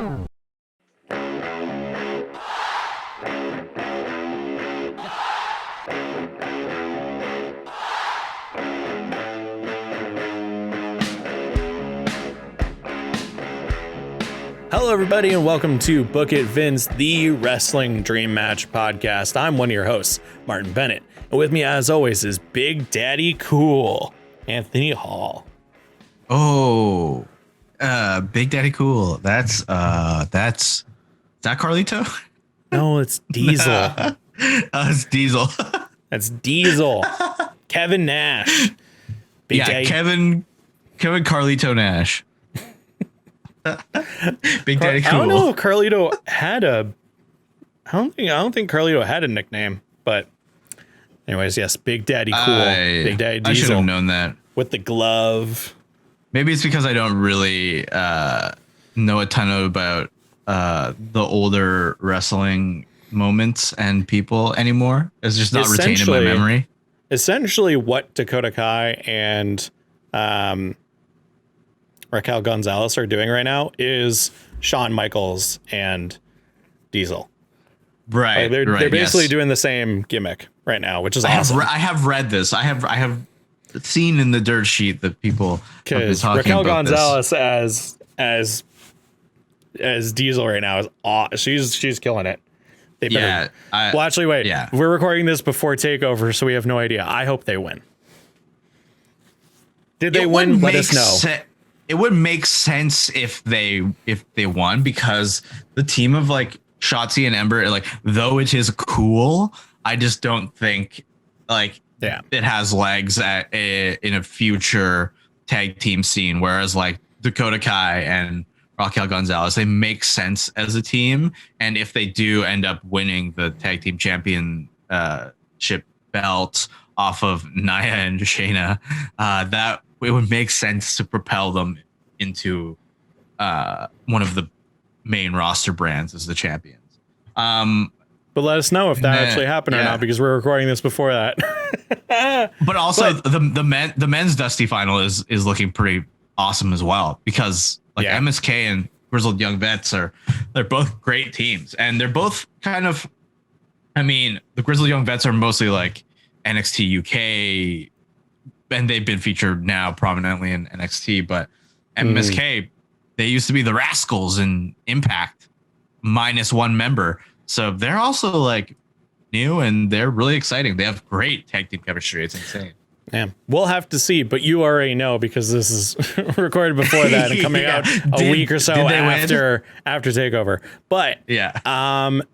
Hello, everybody, and welcome to Book It Vince, the Wrestling Dream Match podcast. I'm one of your hosts, Martin Bennett, and with me, as always, is Big Daddy Cool, Anthony Hall. Oh, Big Daddy Cool. That's is that Carlito? No, it's Diesel. It's Diesel. That's Diesel. Kevin Nash. Big Daddy. Kevin Carlito Nash. Big Daddy Cool. I don't know if Carlito had a. I don't think Carlito had a nickname, but anyways, yes, Big Daddy Cool. Big Daddy Diesel. I should have known that. With the glove. Maybe it's because I don't really know a ton about the older wrestling moments and people anymore. It's just not retained in my memory. Essentially, what Dakota Kai and Raquel Gonzalez are doing right now is Shawn Michaels and Diesel. Right. Like they're basically doing the same gimmick right now, which is awesome. I have read this. I have seen in the dirt sheet that people have been talking Raquel about Gonzalez this. as Diesel right now is she's killing it. They better. Well, actually, wait. Yeah. We're recording this before TakeOver, so we have no idea. I hope they win. Did they win? Let us know. It would make sense if they won, because the team of like Shotzi and Ember, like, though it is cool, I just don't think it has legs in a future tag team scene. Whereas like Dakota Kai and Raquel Gonzalez, they make sense as a team, and if they do end up winning the tag team championship belt off of Nia and Shayna, that it would make sense to propel them into one of the main roster brands as the champions. But let us know if that actually happened or not, because we're recording this before that. But also the men's Dusty final is looking pretty awesome as well, because like MSK and Grizzled Young Vets they're both great teams, and they're both kind of, I mean, the Grizzled Young Vets are mostly like NXT UK, and they've been featured now prominently in NXT, but MSK, they used to be the Rascals in Impact minus one member. So they're also like new, and they're really exciting. They have great tag team chemistry. It's insane. Yeah, we'll have to see, but you already know, because this is recorded before that and coming out a week or so after TakeOver. But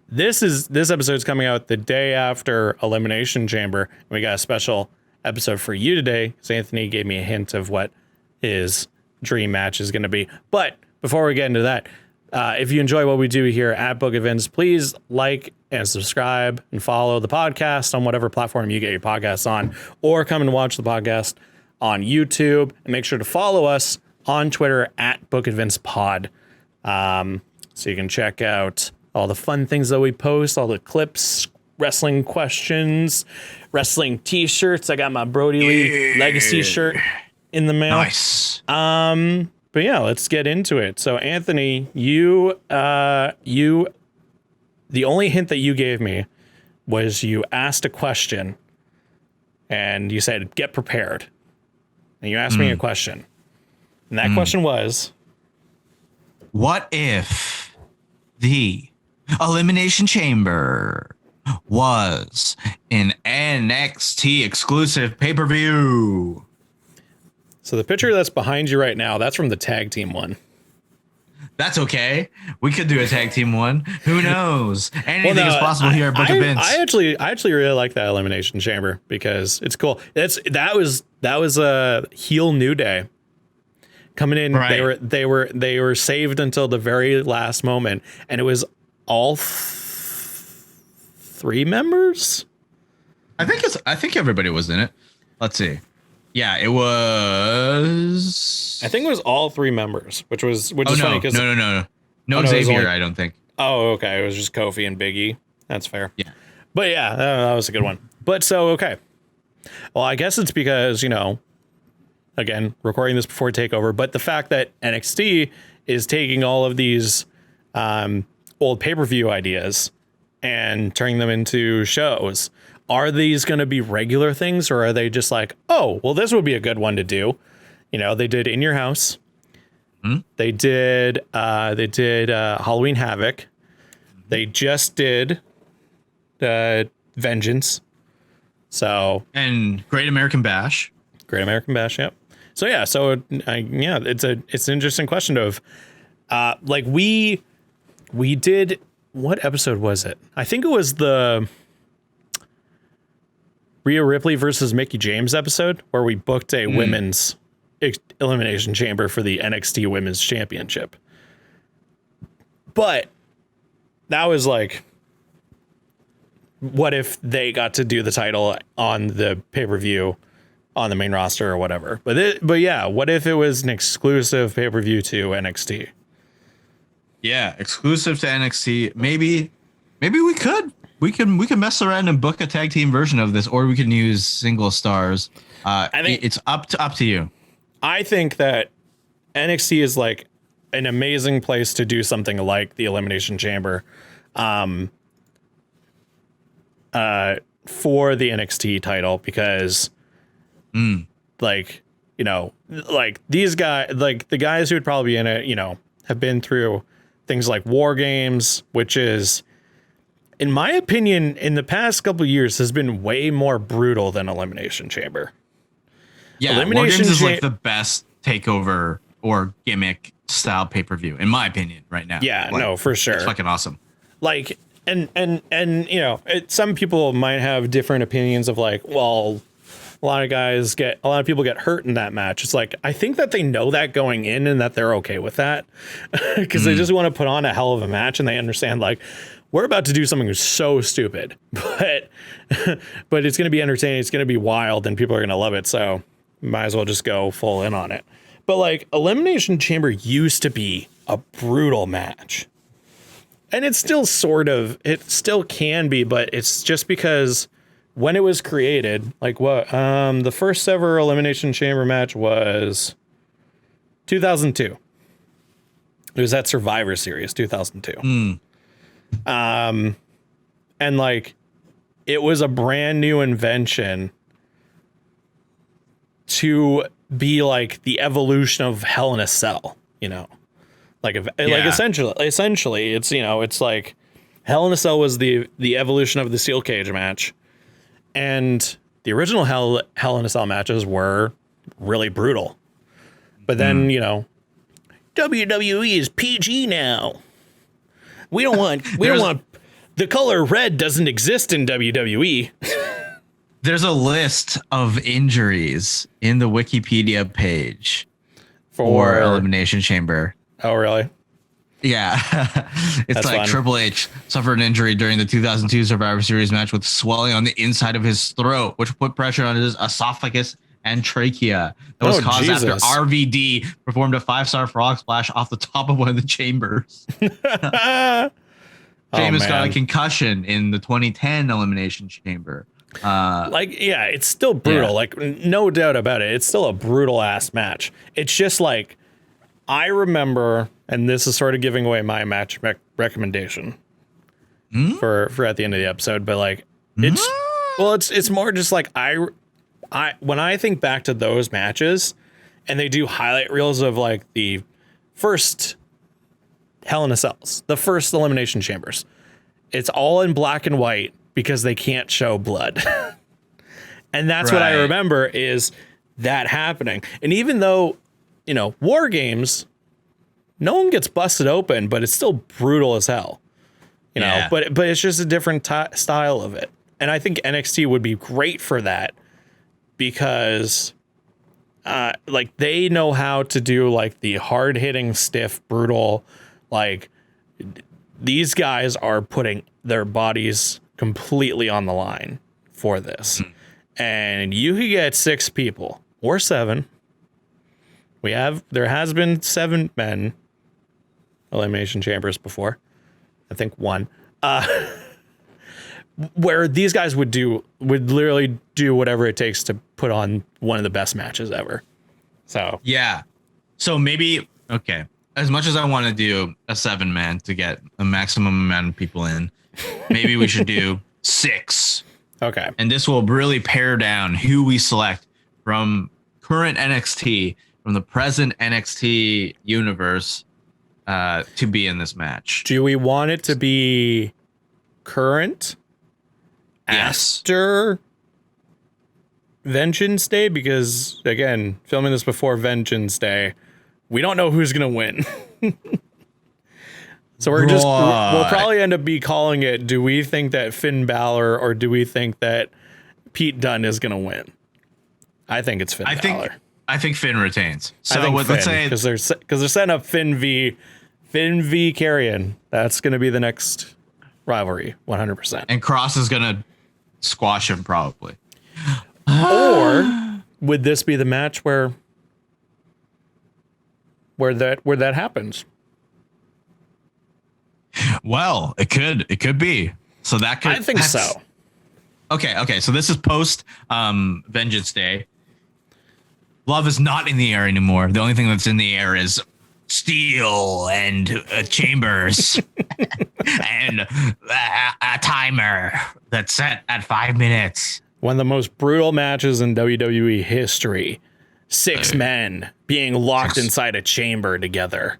this episode's coming out the day after Elimination Chamber. And we got a special episode for you today, because Anthony gave me a hint of what his dream match is going to be. But before we get into that, if you enjoy what we do here at Book Events, please like and subscribe and follow the podcast on whatever platform you get your podcasts on, or come and watch the podcast on YouTube, and make sure to follow us on Twitter at Book Events Pod. So you can check out all the fun things that we post, all the clips, wrestling questions, wrestling t-shirts. I got my Brody Lee Legacy shirt in the mail. Nice. But yeah, let's get into it. So Anthony, the only hint that you gave me was you asked a question, and you said, get prepared. And you asked me a question. And that question was, what if the Elimination Chamber was an NXT exclusive pay-per-view? So the picture that's behind you right now, that's from the tag team one. That's okay. We could do a tag team one. Who knows? Anything is possible here at Book Events. I actually really like that Elimination Chamber, because it's cool. That was a heel New Day coming in. Right. They were saved until the very last moment, and it was all three members. I think everybody was in it. Let's see. Yeah, it was. I think it was all three members, which is funny because no Xavier, I don't think. Oh, okay. It was just Kofi and Big E. That's fair. Yeah, but yeah, that was a good one. But so okay. Well, I guess it's because, again, recording this before TakeOver, but the fact that NXT is taking all of these old pay-per-view ideas and turning them into shows. Are these going to be regular things, or are they just like, oh, well, this would be a good one to do? You know, they did In Your House. They did Halloween Havoc. They just did Vengeance. So, and Great American Bash. Yep. So yeah, it's an interesting question of like we did, what episode was it? I think it was the Rhea Ripley versus Mickie James episode where we booked a women's Elimination Chamber for the NXT Women's Championship. But that was like, what if they got to do the title on the pay-per-view on the main roster or whatever? But yeah, what if it was an exclusive pay-per-view to NXT? Yeah, exclusive to NXT. Maybe we can mess around and book a tag team version of this, or we can use single stars. I think it's up to you. I think that NXT is like an amazing place to do something like the Elimination Chamber for the NXT title, because like, you know, like these guys, like the guys who would probably be in it, you know, have been through things like War Games, which is, in my opinion, in the past couple of years has been way more brutal than Elimination Chamber. Yeah, War Games is like the best takeover or gimmick style pay-per-view, in my opinion, right now. Yeah, like, no, for sure. It's fucking awesome. Like, and you know, some people might have different opinions of like, well, a lot of people get hurt in that match. It's like, I think that they know that going in and that they're okay with that because they just want to put on a hell of a match, and they understand like, we're about to do something so stupid, but it's going to be entertaining. It's going to be wild, and people are going to love it. So might as well just go full in on it. But like, Elimination Chamber used to be a brutal match, and it's still it still can be, but it's just because when it was created, like the first ever Elimination Chamber match was 2002. It was at Survivor Series 2002. And like, it was a brand new invention to be like the evolution of Hell in a Cell, you know, like essentially it's, you know, it's like Hell in a Cell was the evolution of the steel cage match, and the original Hell in a Cell matches were really brutal. But then, you know, WWE is PG now. We don't want the color red doesn't exist in WWE. There's a list of injuries in the Wikipedia page for Elimination Chamber. Oh, really? Yeah. It's That's like fun. Triple H suffered an injury during the 2002 Survivor Series match with swelling on the inside of his throat, which put pressure on his esophagus and trachea. That was caused after RVD performed a 5-star frog splash off the top of one of the chambers. Sheamus got a concussion in the 2010 Elimination Chamber. It's still brutal. Yeah. Like, no doubt about it. It's still a brutal ass match. It's just like, I remember, and this is sort of giving away my match recommendation for at the end of the episode, but like, it's more just like, when I think back to those matches and they do highlight reels of like the first Hell in a Cells, the first Elimination Chambers, it's all in black and white because they can't show blood. And that's what I remember is that happening. And even though, you know, War Games, no one gets busted open, but it's still brutal as hell, you know, but it's just a different style of it. And I think NXT would be great for that because like, they know how to do like the hard hitting, stiff, brutal, like, these guys are putting their bodies completely on the line for this. And you could get 6 people or 7. There has been 7 men Elimination Chambers before. I think 1. Where these guys would literally do whatever it takes to put on one of the best matches ever. So, yeah. So maybe, okay. as much as I want to do a 7-man to get a maximum amount of people in, maybe we should do 6. Okay. And this will really pare down who we select from current NXT, from the present NXT universe, to be in this match. Do we want it to be current? Yes. After Vengeance Day? Because, again, filming this before Vengeance Day, we don't know who's going to win. So we'll probably end up calling it, do we think that Finn Balor or do we think that Pete Dunne is going to win? I think it's Finn Balor. I think Finn retains. So let's say, because they're setting up Finn v Carrion. That's going to be the next rivalry, 100%. And Cross is going to squash him probably. Or would this be the match where that happens? Well, it could be. So that could. I think so. Okay. So this is post Vengeance Day. Love is not in the air anymore. The only thing that's in the air is steel and chambers and a timer that's set at 5 minutes. One of the most brutal matches in WWE history. 6 men being locked inside a chamber together.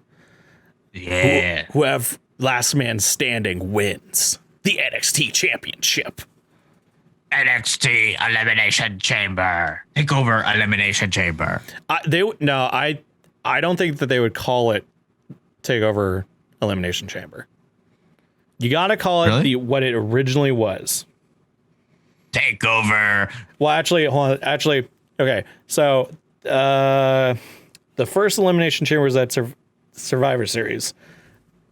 Yeah. Who have last man standing wins the NXT Championship. NXT Elimination Chamber. TakeOver Elimination Chamber. I don't think that they would call it TakeOver Elimination Chamber. You got to call it what it originally was. TakeOver. Well, actually, hold on. Actually, okay. So the first Elimination Chamber was at Survivor Series.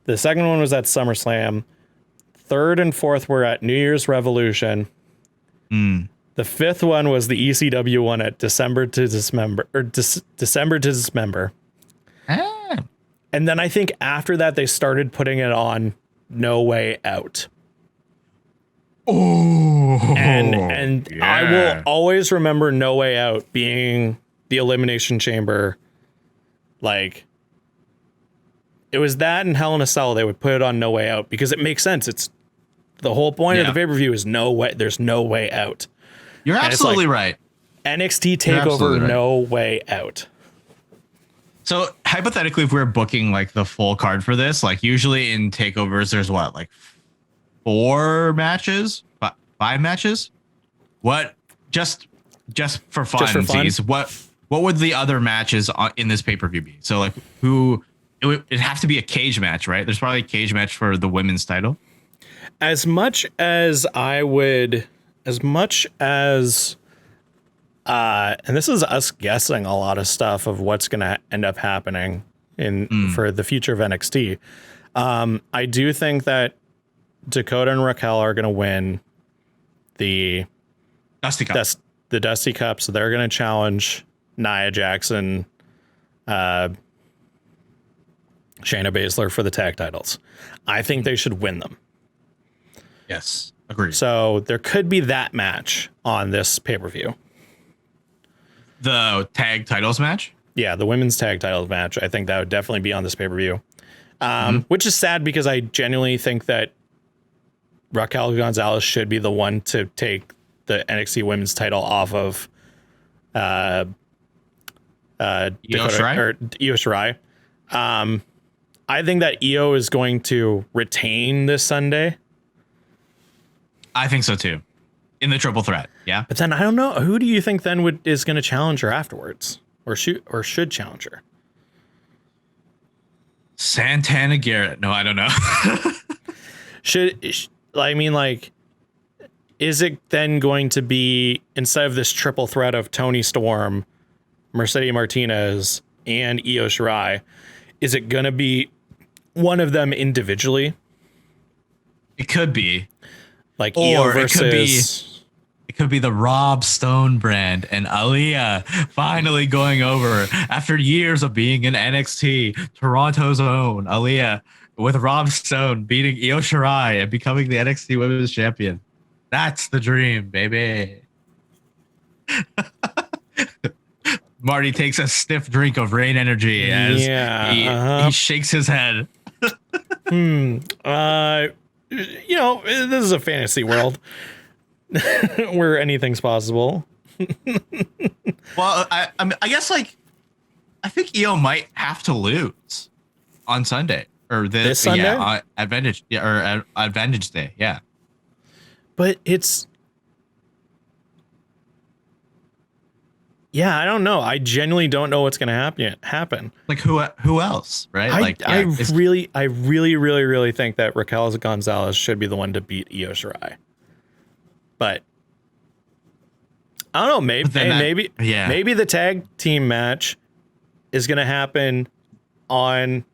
The second one was at SummerSlam. Third and fourth were at New Year's Revolution. The fifth one was the ECW one at December to Dismember. And then I think after that, they started putting it on No Way Out. Oh, and yeah. I will always remember No Way Out being the Elimination Chamber. Like, it was that and Hell in a Cell. They would put it on No Way Out because it makes sense. It's the whole point of the pay-per-view is there's no way out. You're absolutely right. NXT TakeOver, right. No Way Out. So hypothetically, if we're booking like the full card for this, like usually in takeovers, there's what, like 4 matches, 5 matches? What? Just for funsies, what would the other matches in this pay-per-view be? So like it'd have to be a cage match, right? There's probably a cage match for the women's title. As much as and this is us guessing a lot of stuff of what's going to end up happening for the future of NXT. I do think that Dakota and Raquel are going to win the Dusty Cup. The Dusty Cup. So they're going to challenge Nia Jackson, Shayna Baszler for the tag titles. I think they should win them. Yes, agreed. So there could be that match on this pay-per-view. The tag titles match? Yeah, the women's tag titles match. I think that would definitely be on this pay-per-view. Which is sad because I genuinely think that Raquel Gonzalez should be the one to take the NXT women's title off of Io Shirai. I think that Io is going to retain this Sunday. I think so too. In the triple threat, yeah. But then I don't know. Who do you think then is going to challenge her afterwards, or should challenge her? Santana Garrett. No, I don't know. Is it then going to be, instead of this triple threat of Toni Storm, Mercedes Martinez, and Io Shirai, is it going to be one of them individually? It could be. Like Io versus... It could be the Rob Stone brand and Aaliyah finally going over after years of being in NXT, Toronto's own Aaliyah with Rob Stone beating Io Shirai and becoming the NXT Women's Champion. That's the dream, baby. Marty takes a stiff drink of rain energy as he shakes his head. This is a fantasy world where anything's possible. Well, I guess I think EO might have to lose on Sunday or this Sunday. Yeah, Advantage or Advantage Day. Yeah, but it's. Yeah, I don't know. I genuinely don't know what's going to happen. Like who else, right? I really think that Raquel Gonzalez should be the one to beat Io Shirai. But I don't know. Maybe the tag team match is going to happen on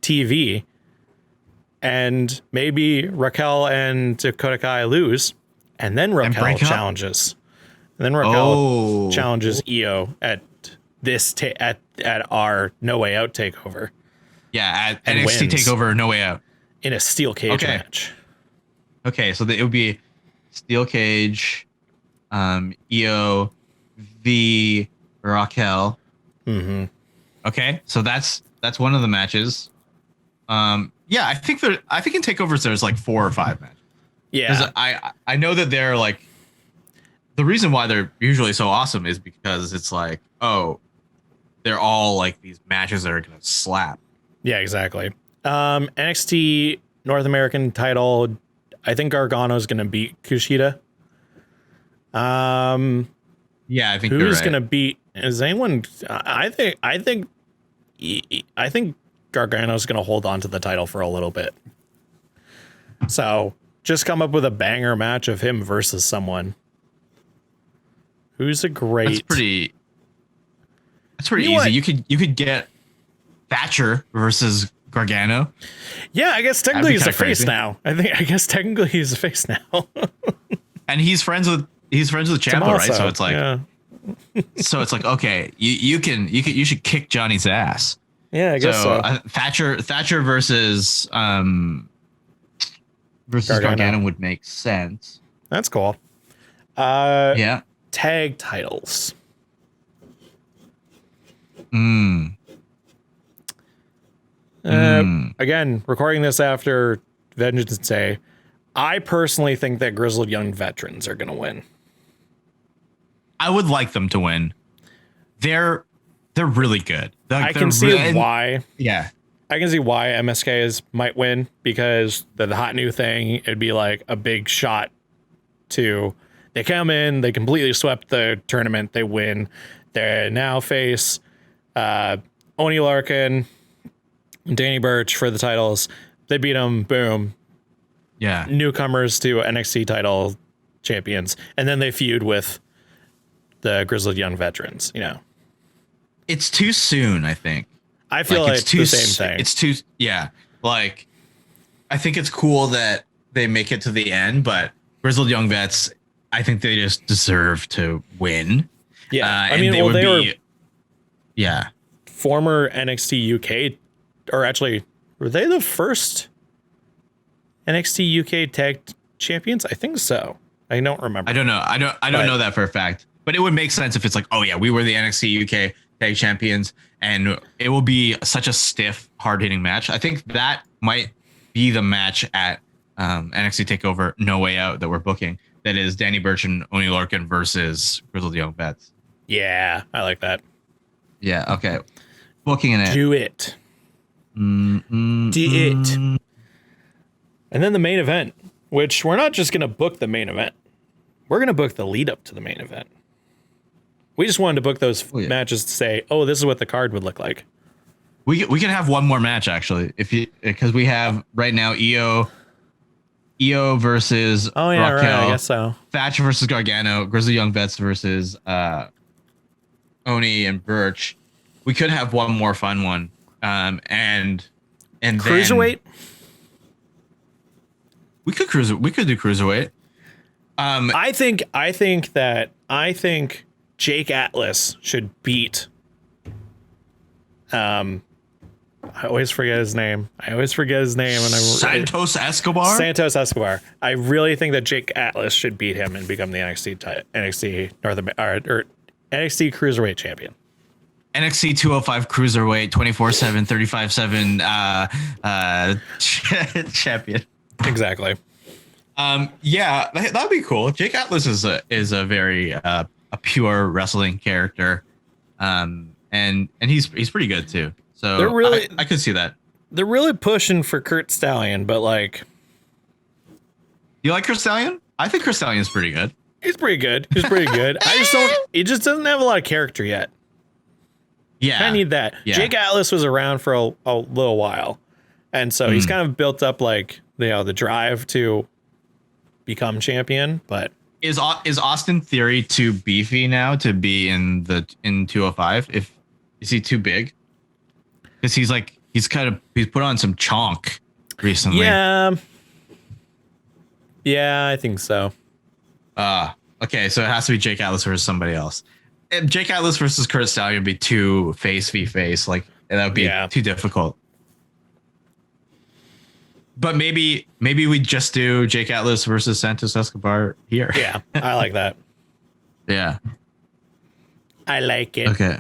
TV, and maybe Raquel and Dakota Kai lose, and then Raquel challenges. And then Raquel challenges Io at our No Way Out takeover. Yeah, at NXT TakeOver No Way Out in a steel cage match. Okay, so it would be steel cage, Io v Raquel. Mm-hmm. Okay, so that's one of the matches. I think in takeovers there's like 4 or 5 matches. Yeah, I know that they're like. The reason why they're usually so awesome is because it's like, they're all like these matches that are going to slap. Yeah, exactly. NXT North American title. I think Gargano's going to beat Kushida. Yeah, I think who's going to beat? Is anyone? I think Gargano's going to hold on to the title for a little bit. So just come up with a banger match of him versus someone. Who's a great? That's pretty easy. What? You could get Thatcher versus Gargano. Yeah, I guess technically he's a face now. I guess technically he's a face now. And he's friends with Ciampa, right? So it's like, okay, you should kick Johnny's ass. Yeah, I guess so. Thatcher versus Gargano would make sense. That's cool. Yeah. Tag titles. Again, recording this after Vengeance Day, I personally think that Grizzled Young Veterans are going to win. I would like them to win. They're really good. I can see why. Yeah. I can see why MSK might win, because the hot new thing, it'd be like a big shot to... They come in, they completely swept the tournament, they win. They now face Oni Larkin, Danny Burch for the titles. They beat them, boom. Yeah. Newcomers to NXT title champions. And then they feud with the Grizzled Young Veterans, It's too soon, I think. I feel like it's the same thing. It's too, yeah. Like, I think it's cool that they make it to the end, but Grizzled Young Vets... I think they just deserve to win. Yeah, they were former NXT UK, or actually, were they the first NXT UK tag champions? I think so. I don't remember. I don't know. I don't know that for a fact. But it would make sense if it's like, oh yeah, we were the NXT UK tag champions, and it will be such a stiff, hard hitting match. I think that might be the match at NXT TakeOver No Way Out that we're booking. That is Danny Burch and Oni Larkin versus Grizzled Young Vets. Yeah, I like that. Yeah, okay. Booking in it. Do it. Do it. And then the main event, which we're not just going to book the main event. We're going to book the lead up to the main event. We just wanted to book those matches to say, this is what the card would look like. We can have one more match, actually, because we have right now Io versus Raquel. Right, I guess so. Thatcher versus Gargano, Grizzly Young Vets versus Oni and Burch. We could have one more fun one. And Cruiserweight? We could do Cruiserweight. I think Jake Atlas should beat I always forget his name. Santos Escobar? Santos Escobar. I really think that Jake Atlas should beat him and become the NXT North America or NXT Cruiserweight champion. NXT 205 Cruiserweight 24/7 35/7 champion. Exactly. Yeah, that'd be cool. Jake Atlas is a very a pure wrestling character. And he's pretty good too. So they're really, I could see that. They're really pushing for Kurt Stallion, but like, you like Kurt Stallion? I think Kurt Stallion is pretty good. He's pretty good. He just doesn't have a lot of character yet. Yeah. I need that. Yeah. Jake Atlas was around for a little while. And so he's kind of built up like, the drive to become champion, but is Austin Theory too beefy now to be in 205? Is he too big? Because he's put on some chonk recently. Yeah, I think so. Okay, so it has to be Jake Atlas versus somebody else. If Jake Atlas versus Kurt Stallion would be too face v face, like that would be too difficult. But maybe we just do Jake Atlas versus Santos Escobar here. Yeah, I like that. Yeah. I like it. Okay.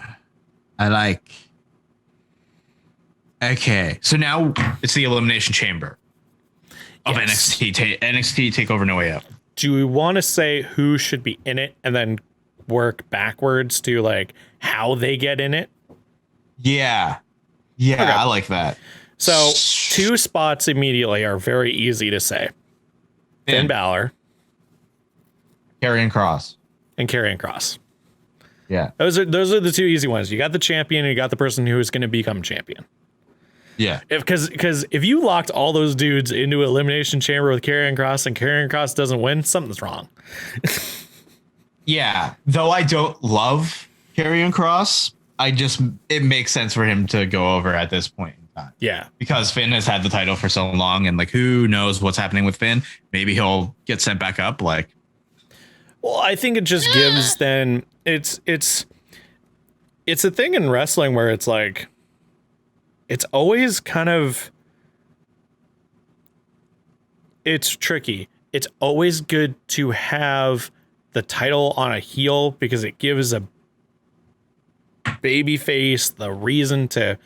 Okay. So now it's the Elimination Chamber of NXT TakeOver No Way Out. Do we want to say who should be in it and then work backwards to like how they get in it? Yeah. Yeah, okay. I like that. So 2 spots immediately are very easy to say. Finn Balor. Karrion Kross. And Karrion Kross. Yeah. Those are the 2 easy ones. You got the champion and you got the person who is going to become champion. Yeah. Because if you locked all those dudes into Elimination Chamber with Karrion Kross and Karrion Kross doesn't win, something's wrong. Yeah. Though I don't love Karrion Kross, it makes sense for him to go over at this point. Yeah, because Finn has had the title for so long, and like who knows what's happening with Finn? Maybe he'll get sent back up. Like, well, I think it just gives then it's a thing in wrestling where it's like it's always kind of it's tricky. It's always good to have the title on a heel because it gives a baby face the reason to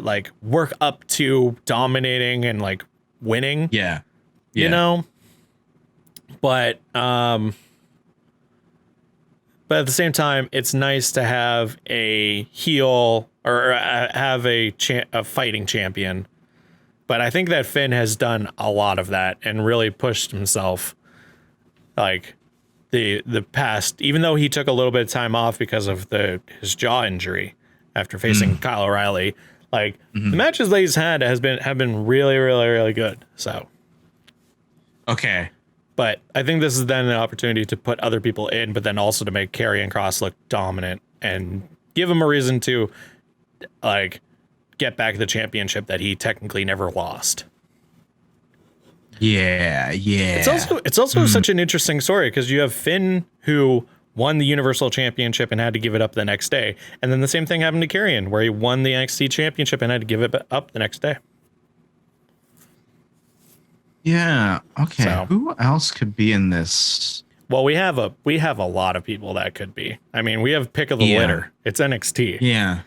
like work up to dominating and like winning. Yeah. You know? But at the same time, it's nice to have a heel or have a fighting champion. But I think that Finn has done a lot of that and really pushed himself like the past, even though he took a little bit of time off because of his jaw injury. After facing Kyle O'Reilly, like the matches that he's had have been really, really, really good. So, okay, but I think this is then an opportunity to put other people in, but then also to make Karrion Kross look dominant and give him a reason to like get back the championship that he technically never lost. Yeah. It's also such an interesting story because you have Finn who won the Universal Championship and had to give it up the next day. And then the same thing happened to Karrion, where he won the NXT Championship and had to give it up the next day. Yeah. Okay. So, who else could be in this? Well, we have a lot of people that could be. I mean, we have pick of the litter. It's NXT. Yeah.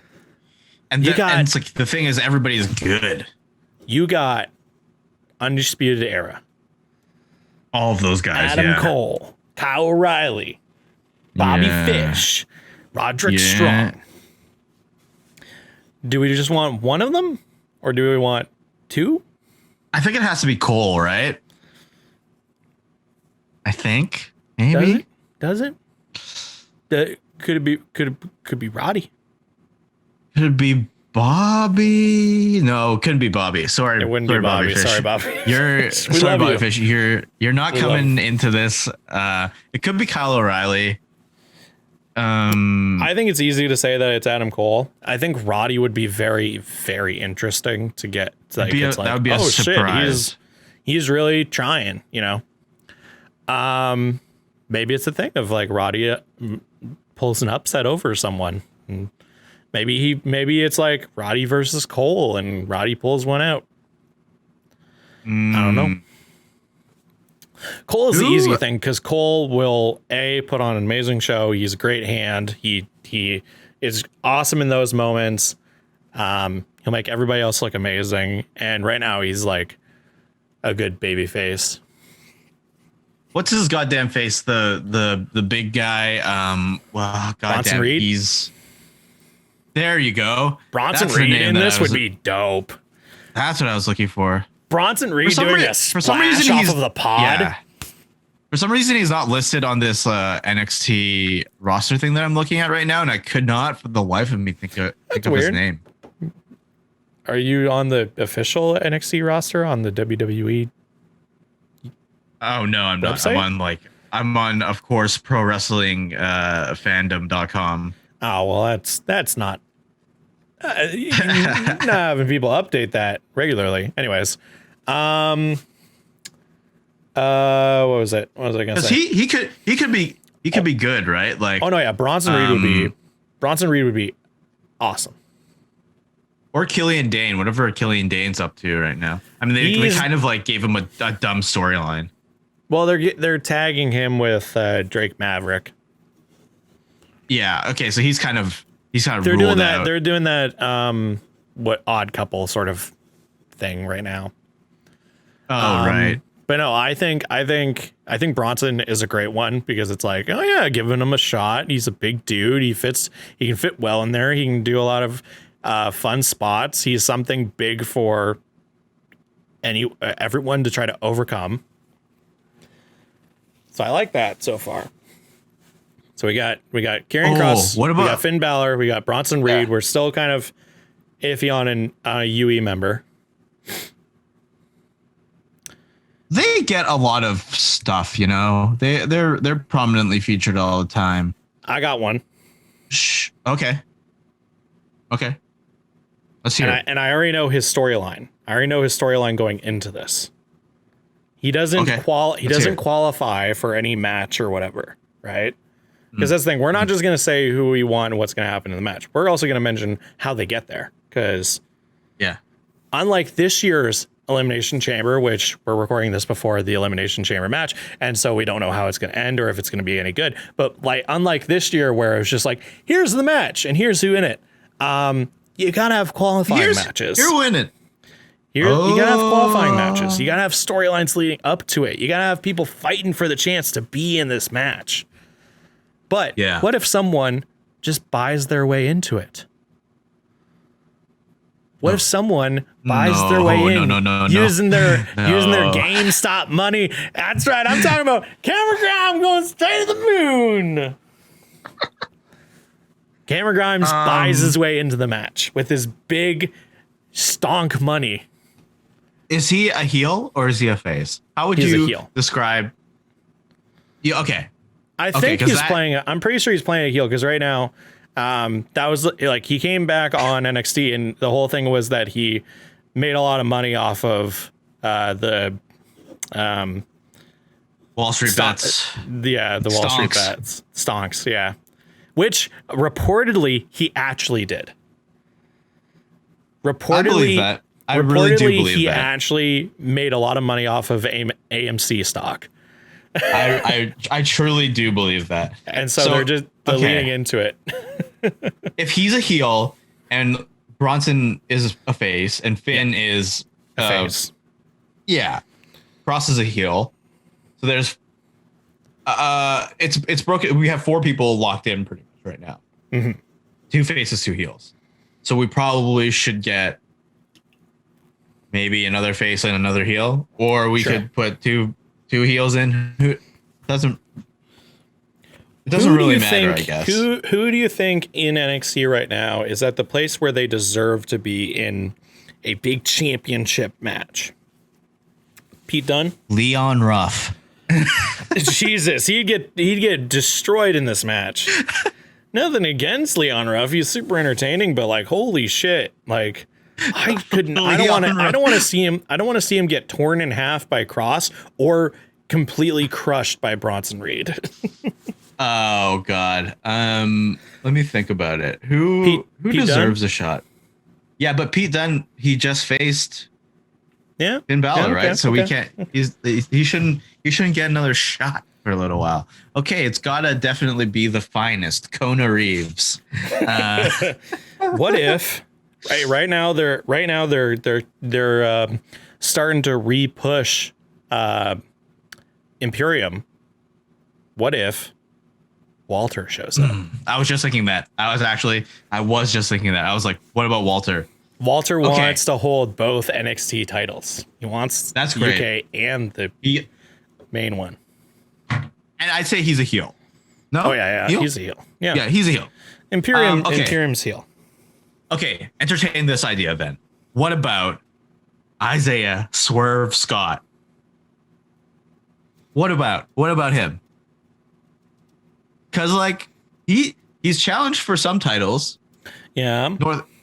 And it's like the thing is everybody's good. You got Undisputed Era. All of those guys. Adam Cole, Kyle O'Reilly, Bobby Fish, Roderick Strong. Do we just want one of them? Or do we want 2? I think it has to be Cole, right? I think. Maybe. Does it? Could it be Roddy? Could it be Bobby? No, couldn't be Bobby. Sorry. It wouldn't be Bobby. Sorry, Bobby. Sorry, Bobby Fish. You're not coming into this. It could be Kyle O'Reilly. I think it's easy to say that it's Adam Cole. I think Roddy would be very, very interesting to get. Like, that would be a surprise. Shit, he's really trying, you know. Maybe it's a thing of like Roddy pulls an upset over someone. And maybe it's like Roddy versus Cole and Roddy pulls one out. I don't know. Cole is the easy thing because Cole will put on an amazing show. He's a great hand. He is awesome in those moments. He'll make everybody else look amazing. And right now he's like a good baby face. What's his goddamn face? The big guy. Well, goddamn, he's. There you go. Bronson Reed in this would be dope. That's what I was looking for. Bronson Reed doing a splash off of the pod. Yeah. For some reason, he's not listed on this NXT roster thing that I'm looking at right now, and I could not, for the life of me, think of his name. Are you on the official NXT roster on the WWE? Oh no, I'm not. Website? I'm on, of course, pro wrestling fandom.com. Oh well, that's not. Not having people update that regularly. Anyways, what was it? What was I gonna say? He could be good, right? Like, oh no, yeah, Bronson Reed would be awesome. Or Killian Dane, whatever Killian Dane's up to right now. I mean, they kind of like gave him a dumb storyline. Well, they're tagging him with Drake Maverick. Yeah. Okay. So he's kind of they're doing that. Out. They're doing that. What odd couple sort of thing right now. Oh right. But no, I think Bronson is a great one because it's like, oh yeah, giving him a shot. He's a big dude. He can fit well in there. He can do a lot of fun spots. He's something big for everyone to try to overcome. So I like that so far. So we got Karrion Kross. What about, we got Finn Balor? We got Bronson Reed. Yeah. We're still kind of iffy on a UE member. They get a lot of stuff, you know. They're prominently featured all the time. I got one. Shh. Okay. Let's hear it. And I already know his storyline. Going into this. He doesn't qualify for any match or whatever, right? Because that's the thing. We're not just going to say who we want and what's going to happen in the match. We're also going to mention how they get there. Because unlike this year's Elimination Chamber, which we're recording this before the Elimination Chamber match, and so we don't know how it's going to end or if it's going to be any good. But like unlike this year where it was just like, here's the match and here's who in it. You got to have qualifying matches. You're winning. You gotta have qualifying matches. You gotta have storylines leading up to it. You gotta have people fighting for the chance to be in this match. But what if someone just buys their way into it? What if someone buys their way in using their GameStop money? That's right. I'm talking about Cameron Grimes going straight to the moon. Cameron Grimes buys his way into the match with his big stonk money. Is he a heel or is he a face? How would you describe? Yeah, okay. I think he's playing. I'm pretty sure he's playing a heel because right now, that was like he came back on NXT and the whole thing was that he made a lot of money off of the Wall Street bets. Yeah, the Wall Street bets, stonks. Yeah, which reportedly he actually did. I believe that. I really do believe he that. actually made a lot of money off of AMC stock. I truly do believe that. And so they're leaning into it. If he's a heel and Bronson is a face and Finn is a face. Yeah. Cross is a heel. So there's it's broken. We have 4 people locked in pretty much right now. Mm-hmm. 2 faces, 2 heels. So we probably should get maybe another face and another heel, or we could put two heels in. It doesn't really matter, I guess. Who do you think in NXT right now is at the place where they deserve to be in a big championship match? Pete Dunne? Leon Ruff. Jesus, he'd get destroyed in this match. Nothing against Leon Ruff. He's super entertaining, but like, holy shit. Like, I couldn't. I don't want to see him. I don't want to see him get torn in half by Cross or completely crushed by Bronson Reed. Oh God. Let me think about it. Who deserves a shot? Yeah, but Pete Dunne, he just faced Finn Balor, right? So we can't. He shouldn't get another shot. for a little while. Okay, it's gotta definitely be the finest, Kona Reeves. What if right now they're starting to re-push Imperium. What if Walter shows up? I was just thinking that. I was just thinking that. I was like, what about Walter? Walter wants to hold both NXT titles. He wants that's great. UK and the main one. And I'd say he's a heel. No? Oh yeah. Heel? He's a heel. Yeah, he's a heel. Imperium's heel. Okay, entertain this idea then. What about Isaiah Swerve Scott? What about him? Because like he's challenged for some titles. Yeah.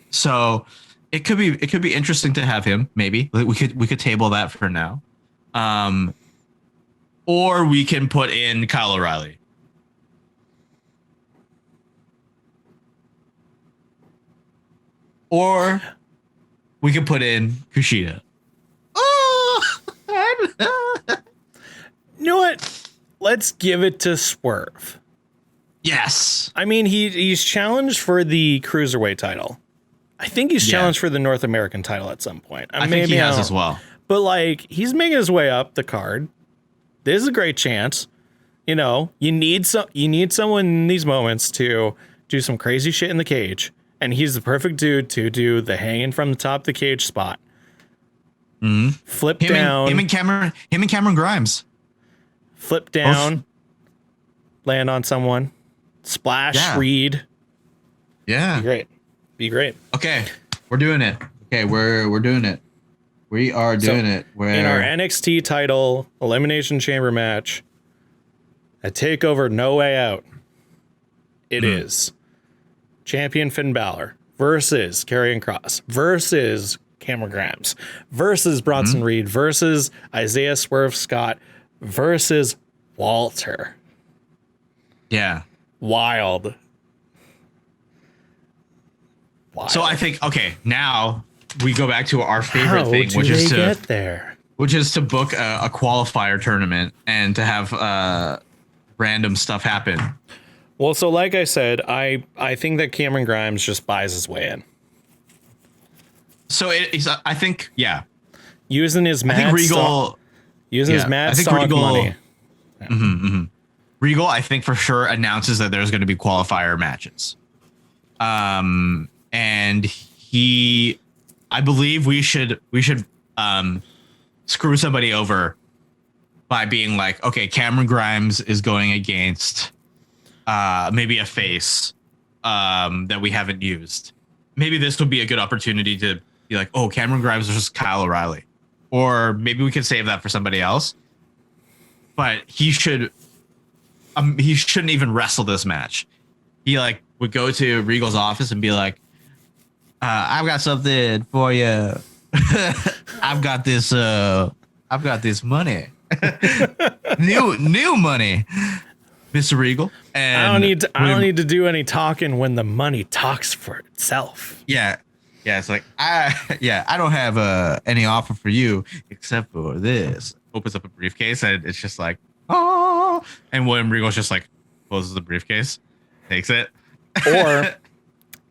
So it could be interesting to have him. Maybe we could table that for now. Or we can put in Kyle O'Reilly. Or we could put in Kushida. Oh, you know what? Let's give it to Swerve. Yes. I mean, he's challenged for the Cruiserweight title. I think he's challenged for the North American title at some point. I think he has as well. But like, he's making his way up the card. This is a great chance. You know, you need someone in these moments to do some crazy shit in the cage. And he's the perfect dude to do the hanging from the top of the cage spot. Mm-hmm. Flip down. Him and Cameron Grimes. Flip down. Land on someone. Splash. Reed. Yeah. Be great. Okay. We're doing it. Okay. We're doing it. We are doing it. In our NXT title Elimination Chamber match, a TakeOver No Way Out, it is champion Finn Balor versus Karrion Kross versus Cameron Grimes versus Bronson Reed versus Isaiah Swerve Scott versus Walter. Yeah. Wild. So I think, okay, now we go back to our favorite thing, which is to book a qualifier tournament and to have random stuff happen. Well, so like I said, I think that Cameron Grimes just buys his way in. So I think, yeah. Using his mad his mad stock money. Yeah. Regal, I think for sure announces that there's going to be qualifier matches. And I believe we should screw somebody over by being like, okay, Cameron Grimes is going against maybe a face that we haven't used. Maybe this would be a good opportunity to be like, oh, Cameron Grimes versus Kyle O'Reilly. Or maybe we could save that for somebody else. But he shouldn't even wrestle this match. He like would go to Regal's office and be like, I've got something for you. I've got this money. new money. Mr. Regal. And I don't need to do any talking when the money talks for itself. Yeah. Yeah, it's like I don't have any offer for you except for this. Opens up a briefcase and it's just like, oh, and William Regal's just like closes the briefcase, takes it. Or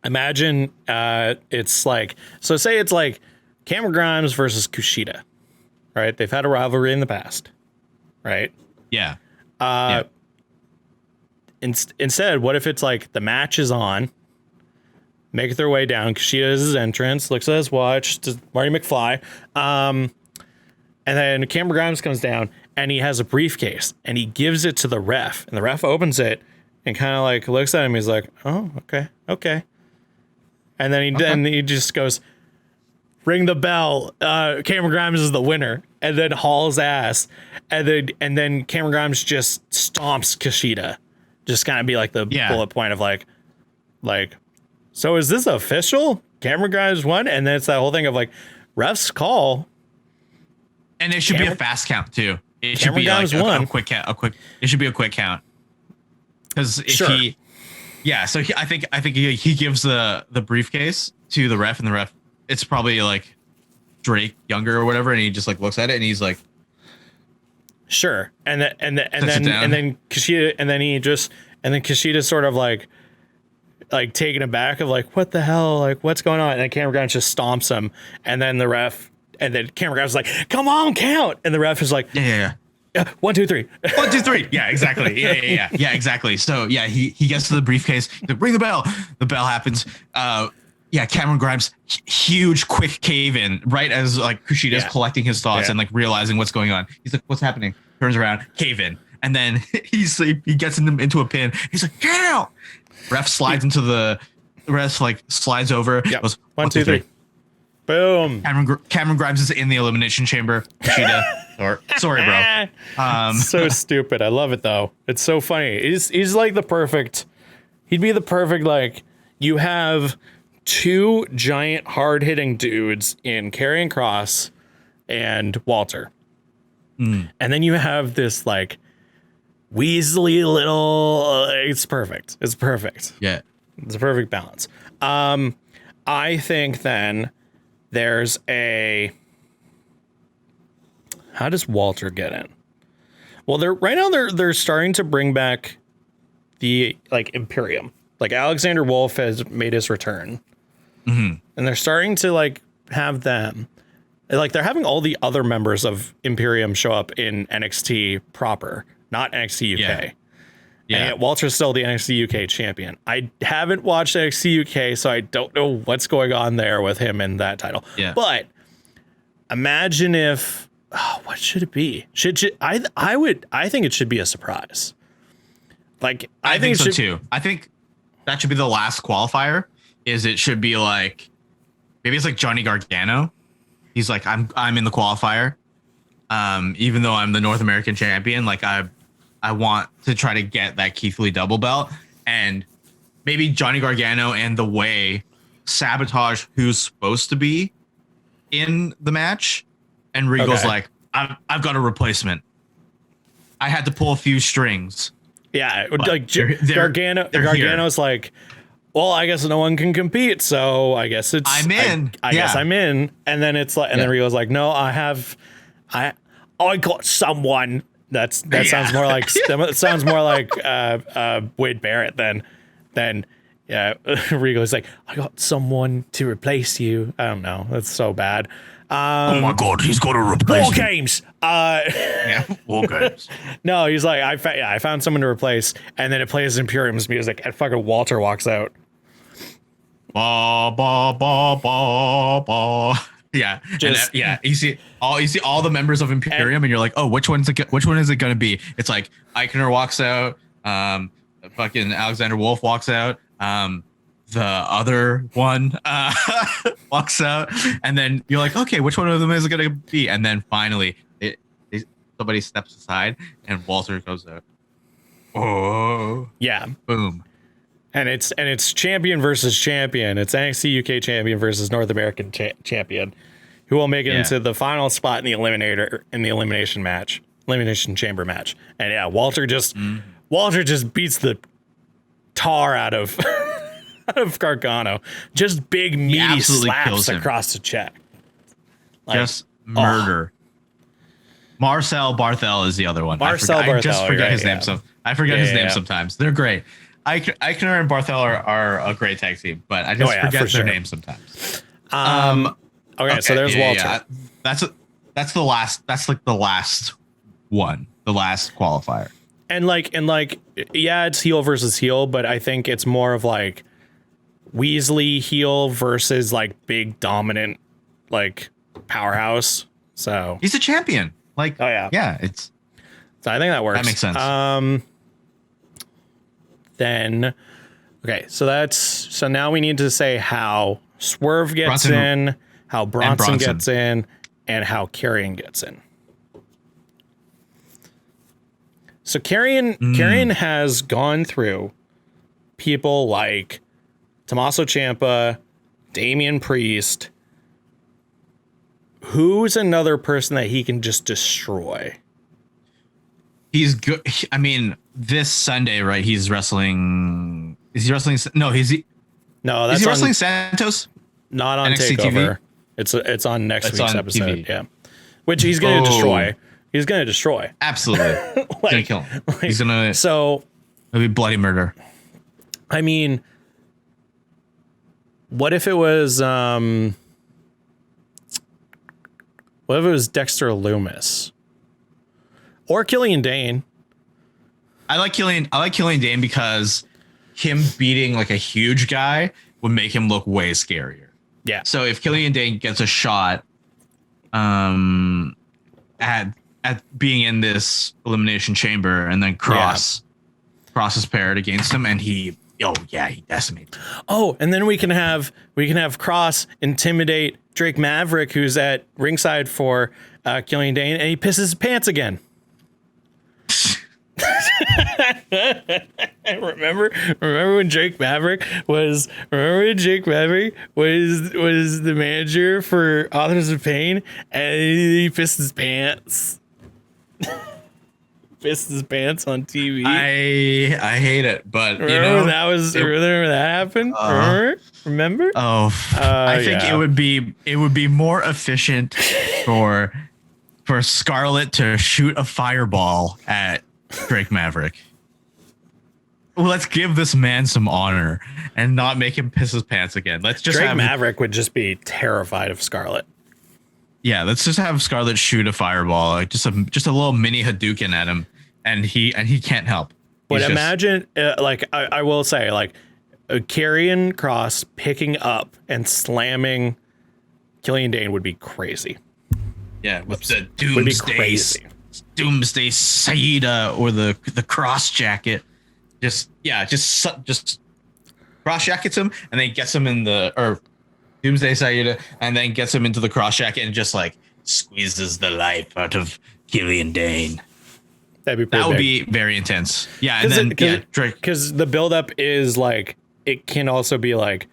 imagine it's like, so say it's like Cameron Grimes versus Kushida, right? They've had a rivalry in the past, right? Yeah. Instead, what if it's like the match is on, make their way down, Kushida does his entrance, looks at his watch, to Marty McFly, and then Cameron Grimes comes down and he has a briefcase and he gives it to the ref, and the ref opens it and kind of like looks at him. He's like, oh, okay. And then he just goes, ring the bell. Cameron Grimes is the winner, and then hauls ass, and then Cameron Grimes just stomps Kushida. Just kind of be like the bullet point of like, so is this official? Cameron Grimes won, and then it's that whole thing of like, refs call. And it should be a fast count too. It should be like a quick count. It should be a quick count. Because if I think he gives the briefcase to the ref, and the ref, it's probably like Drake Younger or whatever, and he just like looks at it and he's like, Sure. And then Kushida sort of like taken aback of like, what the hell? Like, what's going on? And then Cameron Grimes just stomps him. And then Cameron Grimes is like, come on, count. And the ref is like, yeah. 1, 2, 3. 1, 2, 3. Yeah, exactly. Yeah, exactly. So yeah, he gets to the briefcase. He's like, ring the bell. The bell happens. Cameron Grimes, huge quick cave in right as like Kushida's collecting his thoughts and like realizing what's going on. He's like, what's happening? Turns around, cave in. And then he gets into a pin. He's like, count. Ref slides into the ref, like slides over. Yep. Goes, 1, 2, 3. Boom. Cameron Grimes is in the Elimination Chamber. Kushida. Sorry, bro. So stupid. I love it though. It's so funny. He's like he'd be the perfect, like, you have two giant hard hitting dudes in Karrion Kross and Walter. And then you have this like Weasley little, it's perfect. It's perfect. Yeah. It's a perfect balance. I think then there's how does Walter get in? Well, they're starting to bring back the like Imperium. Like Alexander Wolf has made his return. And they're starting to like have them. Like they're having all the other members of Imperium show up in NXT proper, not NXT UK. Yeah. And yet Walter's still the NXT UK champion. I haven't watched NXT UK, so I don't know what's going on there with him in that title. Yeah. But imagine if, what should it be? I think it should be a surprise. Like I think so too. I think that should be the last qualifier. It should be like, maybe it's like Johnny Gargano. He's like, I'm in the qualifier. Even though I'm the North American champion, like I want to try to get that Keith Lee double belt, and maybe Johnny Gargano and The Way sabotage who's supposed to be in the match, and Regal's like, I've got a replacement. I had to pull a few strings. Yeah, like Gargano's like, well, I guess no one can compete, so I guess I'm in. I guess I'm in, and then it's like, and then Regal's like, no, I got someone. That sounds more like Wade Barrett than Regal's like, I got someone to replace you. I don't know. That's so bad. Oh my God, he's got to replace War Games. War Games. No, he's like, I found someone to replace, and then it plays Imperium's music, and fucking Walter walks out. Ba ba ba ba ba. Yeah, you see all the members of Imperium, and you're like, oh, which one is it going to be? It's like Eichner walks out, fucking Alexander Wolf walks out, the other one walks out, and then you're like, okay, which one of them is it going to be? And then finally, somebody steps aside, and Walter goes out. Oh, yeah, boom. And it's champion versus champion. It's NXT UK champion versus North American champion, who will make it into the final spot in the elimination chamber match. And yeah, Walter just beats the tar out of Gargano. Just big meaty slaps across the chest. Like, just murder. Marcel Barthel is the other one. I just forget his name. So I forget his name sometimes. They're great. Eichner and Barthel are a great tag team, but I just forget their names sometimes. Okay, so there's Walter. Yeah. That's the last. That's like the last one, the last qualifier. And it's heel versus heel, but I think it's more of like Weasley heel versus like big dominant like powerhouse. So he's a champion. Like, so I think that works. That makes sense. Then, okay, so now we need to say how Swerve gets in, how Bronson gets in, and how Karrion gets in. So Karrion has gone through people like Tommaso Ciampa, Damian Priest. Who's another person that he can just destroy? He's good. I mean, this Sunday, right? He's wrestling. Is he wrestling? No, is he wrestling Santos? Not on NXT TakeOver. TV? It's on next week's episode. TV. Yeah, which he's going to destroy. He's gonna destroy. Absolutely. He's gonna kill him. He's gonna. So it'll be bloody murder. I mean, what if it was Dexter Loomis or Killian Dane? I like Killian Dane because him beating like a huge guy would make him look way scarier. Yeah. So if Killian Dane gets a shot at being in this elimination chamber and then Cross is paired against him and he decimates. Oh, and then we can have Cross intimidate Drake Maverick, who's at ringside for Killian Dane, and he pisses his pants again. Remember when Drake Maverick was the manager for Authors of Pain, and he pissed his pants. Pissed his pants on TV. I hate it, but remember that happened. Remember? I think it would be more efficient for Scarlett to shoot a fireball at Drake Maverick. Let's give this man some honor and not make him piss his pants again. Let's just Drake Maverick would just be terrified of Scarlett. Yeah, let's just have Scarlett shoot a fireball, like just a little mini Hadouken at him, and he can't help. But imagine, I will say, like Karrion Kross picking up and slamming Killian Dane would be crazy. Yeah, with the Doomsday Saida or the cross jacket, just cross jackets him and then gets him in Doomsday Saida and then gets him into the cross jacket and just like squeezes the life out of Killian Dane. That would be very intense. Yeah, and then Drake, because the buildup is like it can also be like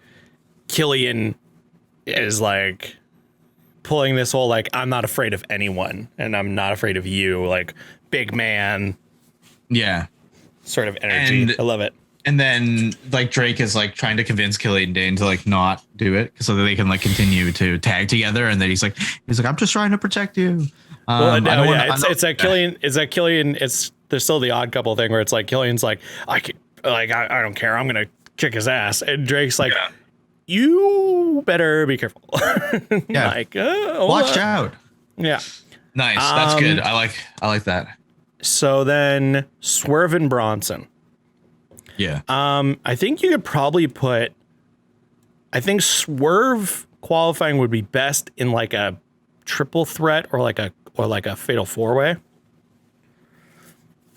Killian is like pulling this whole like I'm not afraid of anyone and I'm not afraid of you, like big man. Yeah. Sort of energy. I love it. And then like Drake is like trying to convince Killian Dane to like not do it so that they can like continue to tag together. And then he's like, I'm just trying to protect you. It's that Killian. There's still the odd couple thing where it's like Killian's like, I don't care. I'm gonna kick his ass. And Drake's like, you better be careful. Yeah. Like, watch out. Yeah. Nice. That's good. I like that. So then Swerve and Bronson. Yeah. I think you could probably I think Swerve qualifying would be best in like a triple threat or like a fatal four-way.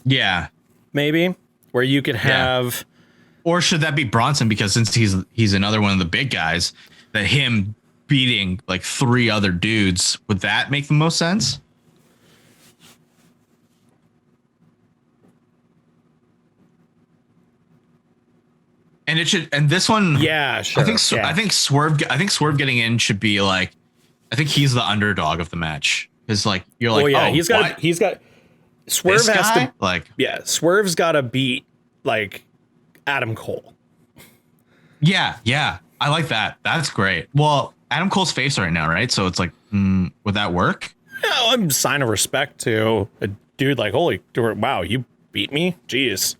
Yeah. Maybe where you could have, or should that be Bronson? Because since he's another one of the big guys, that him beating like three other dudes, would that make the most sense? And it should, and this one, yeah, sure. I think Swerve getting in should be like, I think he's the underdog of the match. Because like you're like, he's got Swerve this has guy? to Swerve's got to beat like Adam Cole. Yeah, I like that. That's great. Well, Adam Cole's face right now, right? So it's like, would that work? Yeah, I'm a sign of respect to a dude like, holy, wow, you beat me, jeez.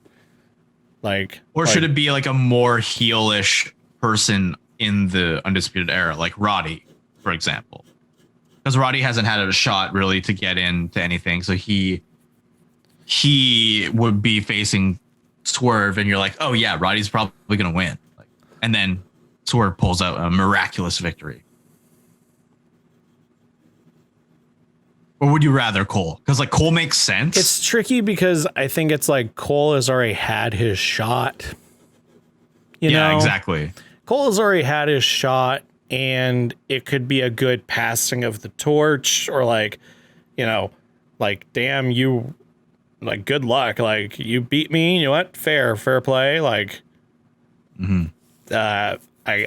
Or should it be like a more heelish person in the Undisputed Era, like Roddy, for example? Because Roddy hasn't had a shot really to get into anything, so he would be facing Swerve, and you're like, oh yeah, Roddy's probably gonna win, and then Swerve pulls out a miraculous victory. Or would you rather Cole? Because like Cole makes sense. It's tricky because I think it's like Cole has already had his shot. You know? Exactly. Cole has already had his shot, and it could be a good passing of the torch, or like, like, damn, you, like, good luck. Like, you beat me. You know what? Fair play. Like, I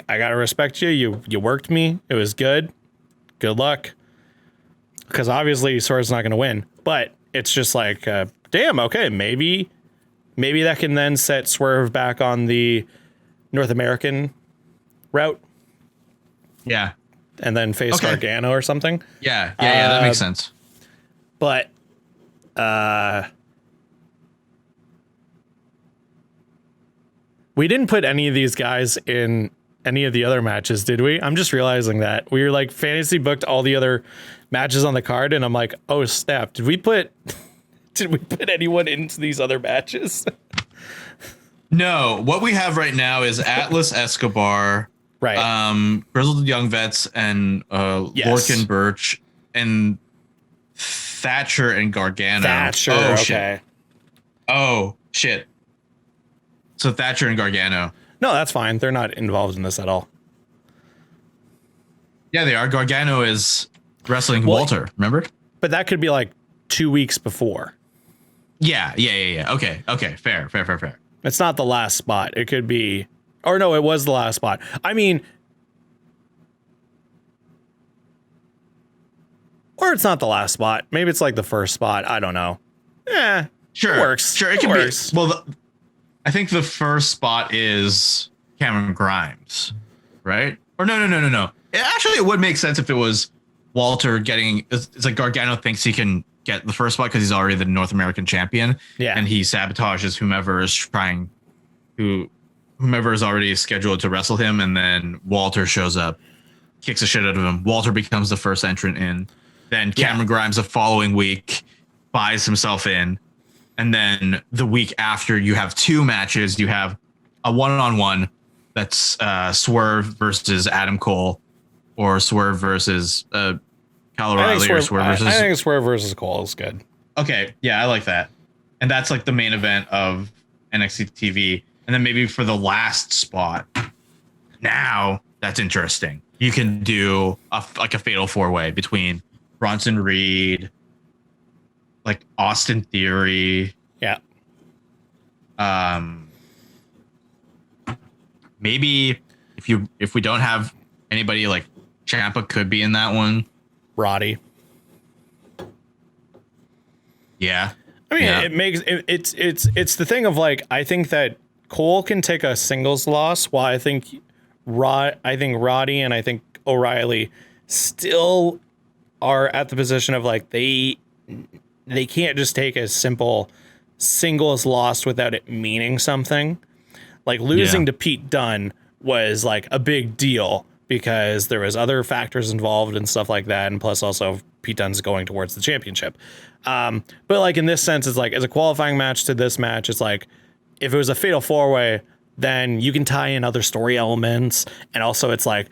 gotta respect you. You worked me. It was good. Good luck. Because obviously Swerve's not going to win, but it's just like, damn, okay, maybe that can then set Swerve back on the North American route. Yeah. And then face Gargano or something. Yeah, that makes sense. But We didn't put any of these guys in any of the other matches, did we? I'm just realizing that we were like fantasy booked all the other matches on the card, and I'm like, oh snap! Did we put anyone into these other matches? No. What we have right now is Atlas Escobar, right? Grizzled Young Vets, and Lorcan Birch, and Thatcher and Gargano. Thatcher. Oh, okay. Shit. Oh shit. So Thatcher and Gargano. No, that's fine. They're not involved in this at all. Yeah, they are. Gargano is wrestling Walter, remember? But that could be like 2 weeks before. Yeah. Okay. Fair. It's not the last spot. It could be, or no, it was the last spot. I mean, or it's not the last spot. Maybe it's like the first spot. I don't know. Yeah, sure. It works. Sure, it can works. Be. Well, I think the first spot is Cameron Grimes, right? Or no. It would make sense if it was Walter getting. It's like Gargano thinks he can get the first spot because he's already the North American champion. Yeah, and he sabotages whomever is already scheduled to wrestle him, and then Walter shows up, kicks the shit out of him. Walter becomes the first entrant in. Then Cameron Grimes the following week buys himself in. And then the week after, you have two matches. You have a one-on-one that's Swerve versus Adam Cole, or Swerve versus Kyle O'Reilly, or Swerve versus... I think Swerve versus Cole is good. Okay, yeah, I like that. And that's like the main event of NXT TV. And then maybe for the last spot, now that's interesting. You can do a fatal four-way between Bronson Reed, like Austin Theory. Yeah. Maybe if we don't have anybody, like Ciampa could be in that one. Roddy. Yeah. I mean, it makes it's the thing of like, I think that Cole can take a singles loss, while I think Roddy and I think O'Reilly still are at the position of like they can't just take a simple singles loss without it meaning something. Like losing to Pete Dunne was like a big deal because there was other factors involved and stuff like that. And plus also Pete Dunne's going towards the championship. But like in this sense, it's like as a qualifying match to this match, it's like if it was a fatal four-way, then you can tie in other story elements. And also it's like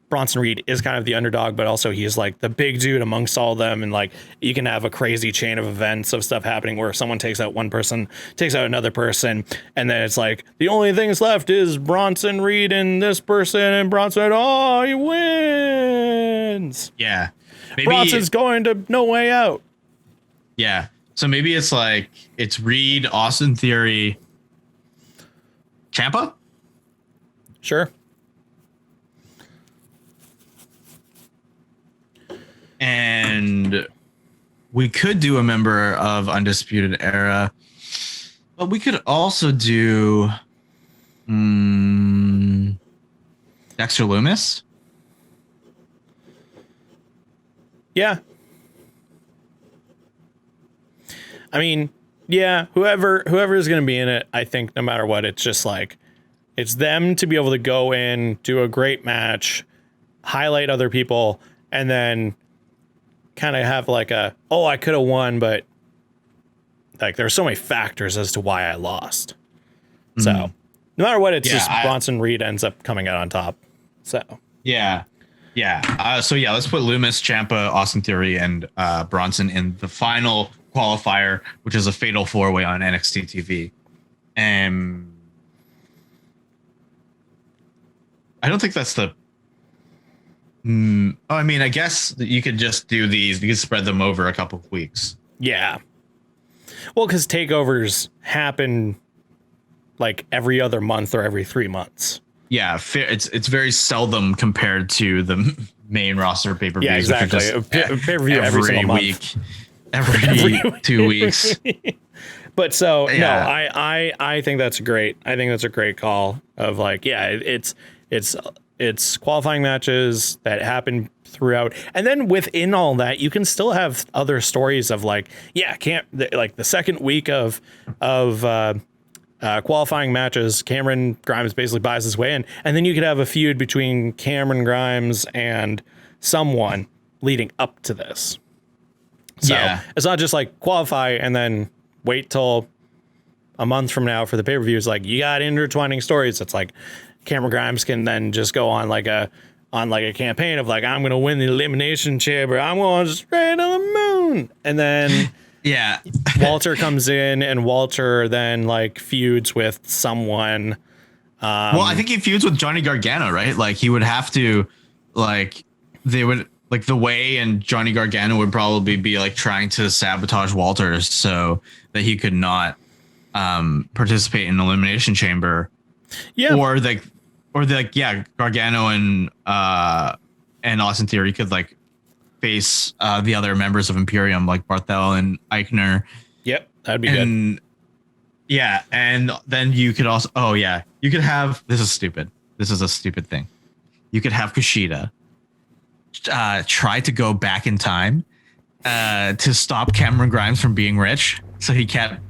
Bronson Reed is kind of the underdog, but also he's like the big dude amongst all of them. And like you can have a crazy chain of events of stuff happening where someone takes out one person, takes out another person. And then it's like the only things left is Bronson Reed and this person, and Bronson, oh, he wins. Yeah. Maybe Bronson's going to No Way Out. Yeah. So maybe it's like it's Reed, Austin Theory, Ciampa? Sure. And we could do a member of Undisputed Era, but we could also do Dexter Lumis. Yeah. I mean, yeah, whoever is going to be in it, I think no matter what, it's just like, it's them to be able to go in, do a great match, highlight other people, and then kind of have like I could have won, but like there's so many factors as to why I lost. So no matter what, it's Bronson Reed ends up coming out on top. So yeah. So let's put Lumis, Ciampa, Austin Theory, and Bronson in the final qualifier, which is a fatal four-way on NXT TV. And I don't think that's the. I mean, I guess you could just do these. You could spread them over a couple of weeks. Yeah. Well, because takeovers happen like every other month or every 3 months. Yeah, it's very seldom compared to the main roster pay-per-views. Yeah, exactly. Pay-per-view every week, every 2 weeks. But so no, I think that's great. I think that's a great call of like, yeah, it's qualifying matches that happen throughout. And then within all that, you can still have other stories of like, the second week of qualifying matches, Cameron Grimes basically buys his way in, and then you could have a feud between Cameron Grimes and someone leading up to this. So it's not just like qualify and then wait till a month from now for the pay-per-view. It's like you got intertwining stories. It's like Cameron Grimes can then just go on like a campaign of like, I'm gonna win the Elimination Chamber, I'm going straight to the moon, and then Walter comes in, and Walter then like feuds with someone. Well, I think he feuds with Johnny Gargano, right? Like he would have to, like they would, like the Way and Johnny Gargano would probably be like trying to sabotage Walter so that he could not participate in Elimination Chamber. Yeah. Or Gargano and Austin Theory could like face the other members of Imperium, like Barthel and Eichner. Yep, that'd be good. Yeah, and then you could also you could have, this is stupid. This is a stupid thing. You could have Kushida try to go back in time to stop Cameron Grimes from being rich, so he can't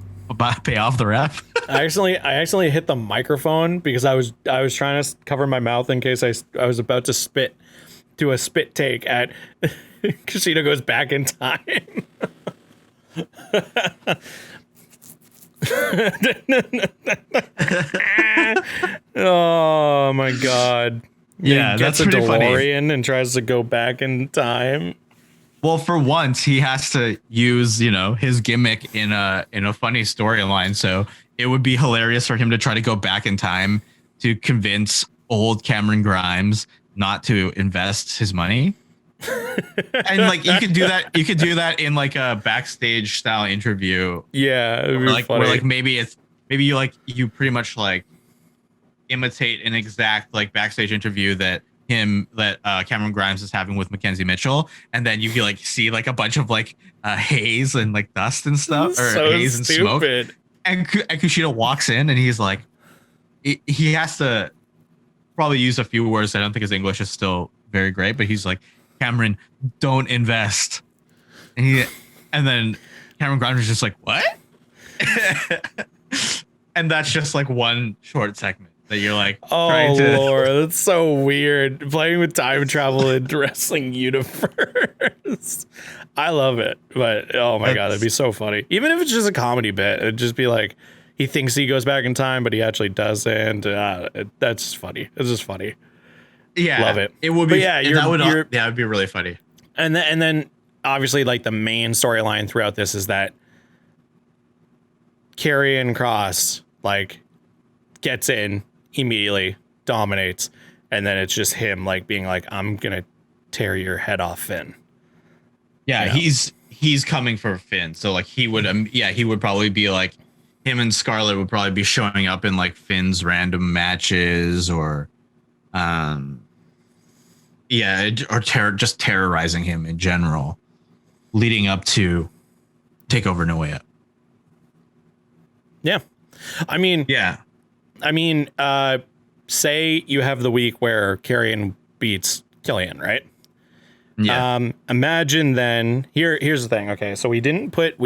pay off the ref. I accidentally hit the microphone because I was trying to cover my mouth in case I was about to do a spit take at Kushida goes back in time. Oh my god. Yeah, that's a DeLorean and tries to go back in time. Well, for once, he has to use, his gimmick in a funny storyline. So it would be hilarious for him to try to go back in time to convince old Cameron Grimes not to invest his money. And like you could do that in like a backstage style interview. Yeah, where like maybe you pretty much like imitate an exact like backstage interview that Cameron Grimes is having with Mackenzie Mitchell, and then you can like see like a bunch of like haze and like dust and stuff, or so haze and smoke. And Kushida walks in and he's like, he has to probably use a few words. I don't think his English is still very great, but he's like, Cameron, don't invest. And then Cameron Grimes is just like, what? And that's just like one short segment that you're like, oh Lord, that's so weird. Playing with time travel in wrestling universe. I love it, but oh my god, that'd be so funny. Even if it's just a comedy bit, it'd just be like he thinks he goes back in time, but he actually doesn't. That's funny. It's just funny. Yeah, love it. It would be. But that would be really funny. And then obviously, like the main storyline throughout this is that Karrion Kross like gets in immediately, dominates, and then it's just him like being like, I'm gonna tear your head off, Finn. Yeah, he's coming for Finn, so like he would probably be like, him and Scarlett would probably be showing up in like Finn's random matches, or just terrorizing him in general, leading up to TakeOver No Way Up. Yeah, I mean, say you have the week where Karrion beats Killian, right? Yeah. Imagine then. Here's the thing. Okay, so we didn't put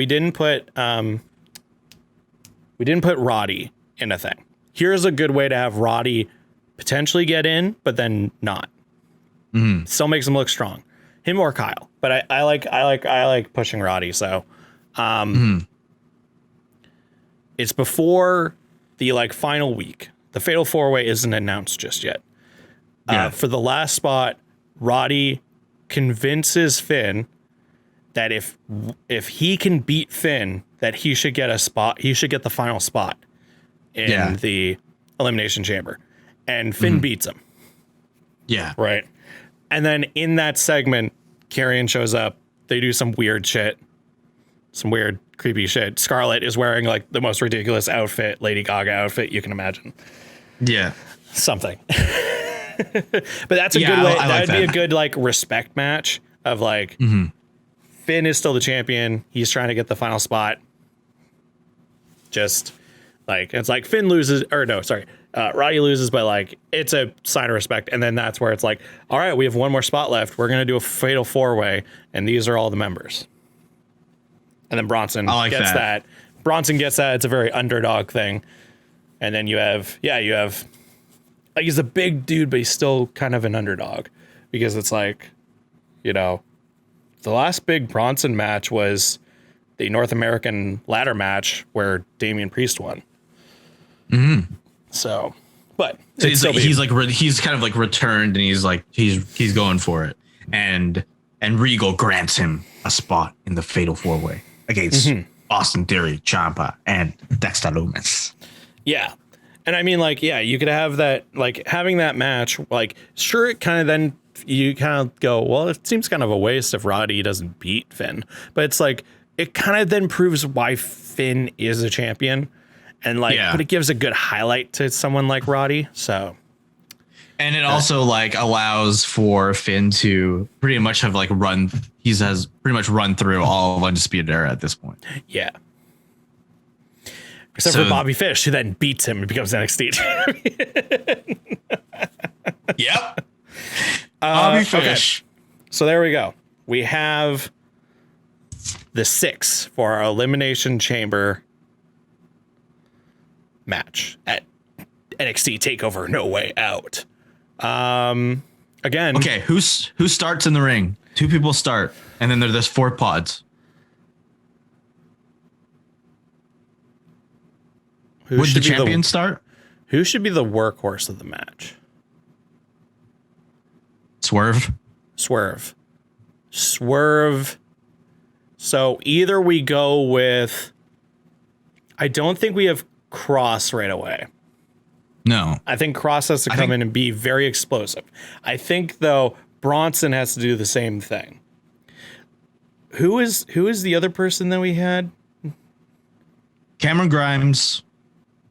Roddy in a thing. Here's a good way to have Roddy potentially get in, but then not. Mm-hmm. Still makes him look strong. Him or Kyle, but I like pushing Roddy. So, it's before the like final week. The Fatal 4-Way isn't announced just yet. For the last spot, Roddy convinces Finn that if he can beat Finn, that he should get a spot. He should get the final spot in the Elimination Chamber, and Finn beats him. Yeah. Right. And then in that segment, Karrion shows up. They do some weird shit. Some weird, creepy shit. Scarlett is wearing like the most ridiculous outfit, Lady Gaga outfit you can imagine. Yeah. Something. But that's a good way. That'd be a good like respect match of like Finn is still the champion. He's trying to get the final spot. Just like it's like Finn loses, or no, sorry. Roddy loses, but like it's a sign of respect. And then that's where it's like, all right, we have one more spot left. We're gonna do a fatal 4-way, and these are all the members. And then Bronson gets that. Bronson gets that. It's a very underdog thing. And then you have like he's a big dude, but he's still kind of an underdog because it's like, you know, the last big Bronson match was the North American ladder match where Damian Priest won. Mm-hmm. So, but so he's kind of like returned, and he's going for it, and Regal grants him a spot in the fatal 4-way against Austin Theory, Ciampa, and Dexter Lumis. Yeah. And I mean, like, yeah, you could have that, like, having that match, like, sure, it kind of then you kind of go, well, it seems kind of a waste if Roddy doesn't beat Finn. But it's like, it kind of then proves why Finn is a champion. And, like, but it gives a good highlight to someone like Roddy. So. And it also, like, allows for Finn to pretty much have, like, has pretty much run through all of Undisputed Era at this point. Yeah. Except for Bobby Fish, who then beats him and becomes NXT champion. Yep. Bobby Fish. Okay. So there we go. We have the 6 for our Elimination Chamber match at NXT TakeOver No Way Out. Again. Okay, who starts in the ring? 2 people start, and then there's 4 pods. Would the champion start? Who should be the workhorse of the match? Swerve. So either we go with... I don't think we have Cross right away. No. I think Cross has to come in and be very explosive. I think, though, Bronson has to do the same thing. Who is the other person that we had? Cameron Grimes,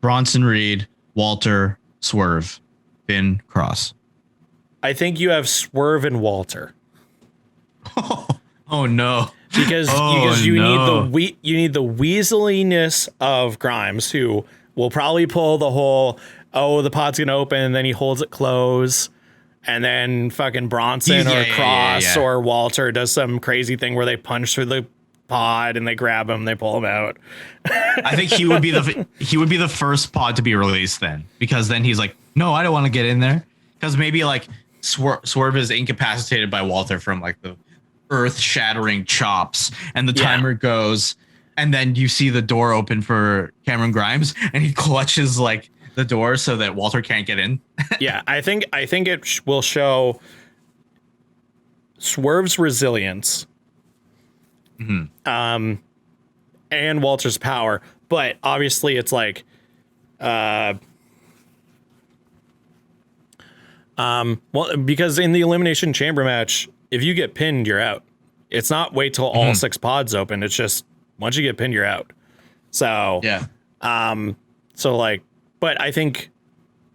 Bronson Reed, Walter, Swerve, Finn, Cross. I think you have Swerve and Walter. Oh no. Because you need the weaseliness of Grimes, who will probably pull the whole, the pod's gonna open, and then he holds it closed. And then fucking Bronson or Cross or Walter does some crazy thing where they punch through the pod and they grab him, they pull him out. I think he would be the first pod to be released then, because then he's like, no, I don't want to get in there, because maybe like Swerve is incapacitated by Walter from like the earth-shattering chops, and the timer goes, and then you see the door open for Cameron Grimes, and he clutches like the door so that Walter can't get in. Yeah, I think it will show Swerve's resilience. And Walter's power, but obviously it's like, well, because in the Elimination Chamber match, if you get pinned, you're out. It's not wait till all 6 pods open. It's just once you get pinned, you're out. So so like, but I think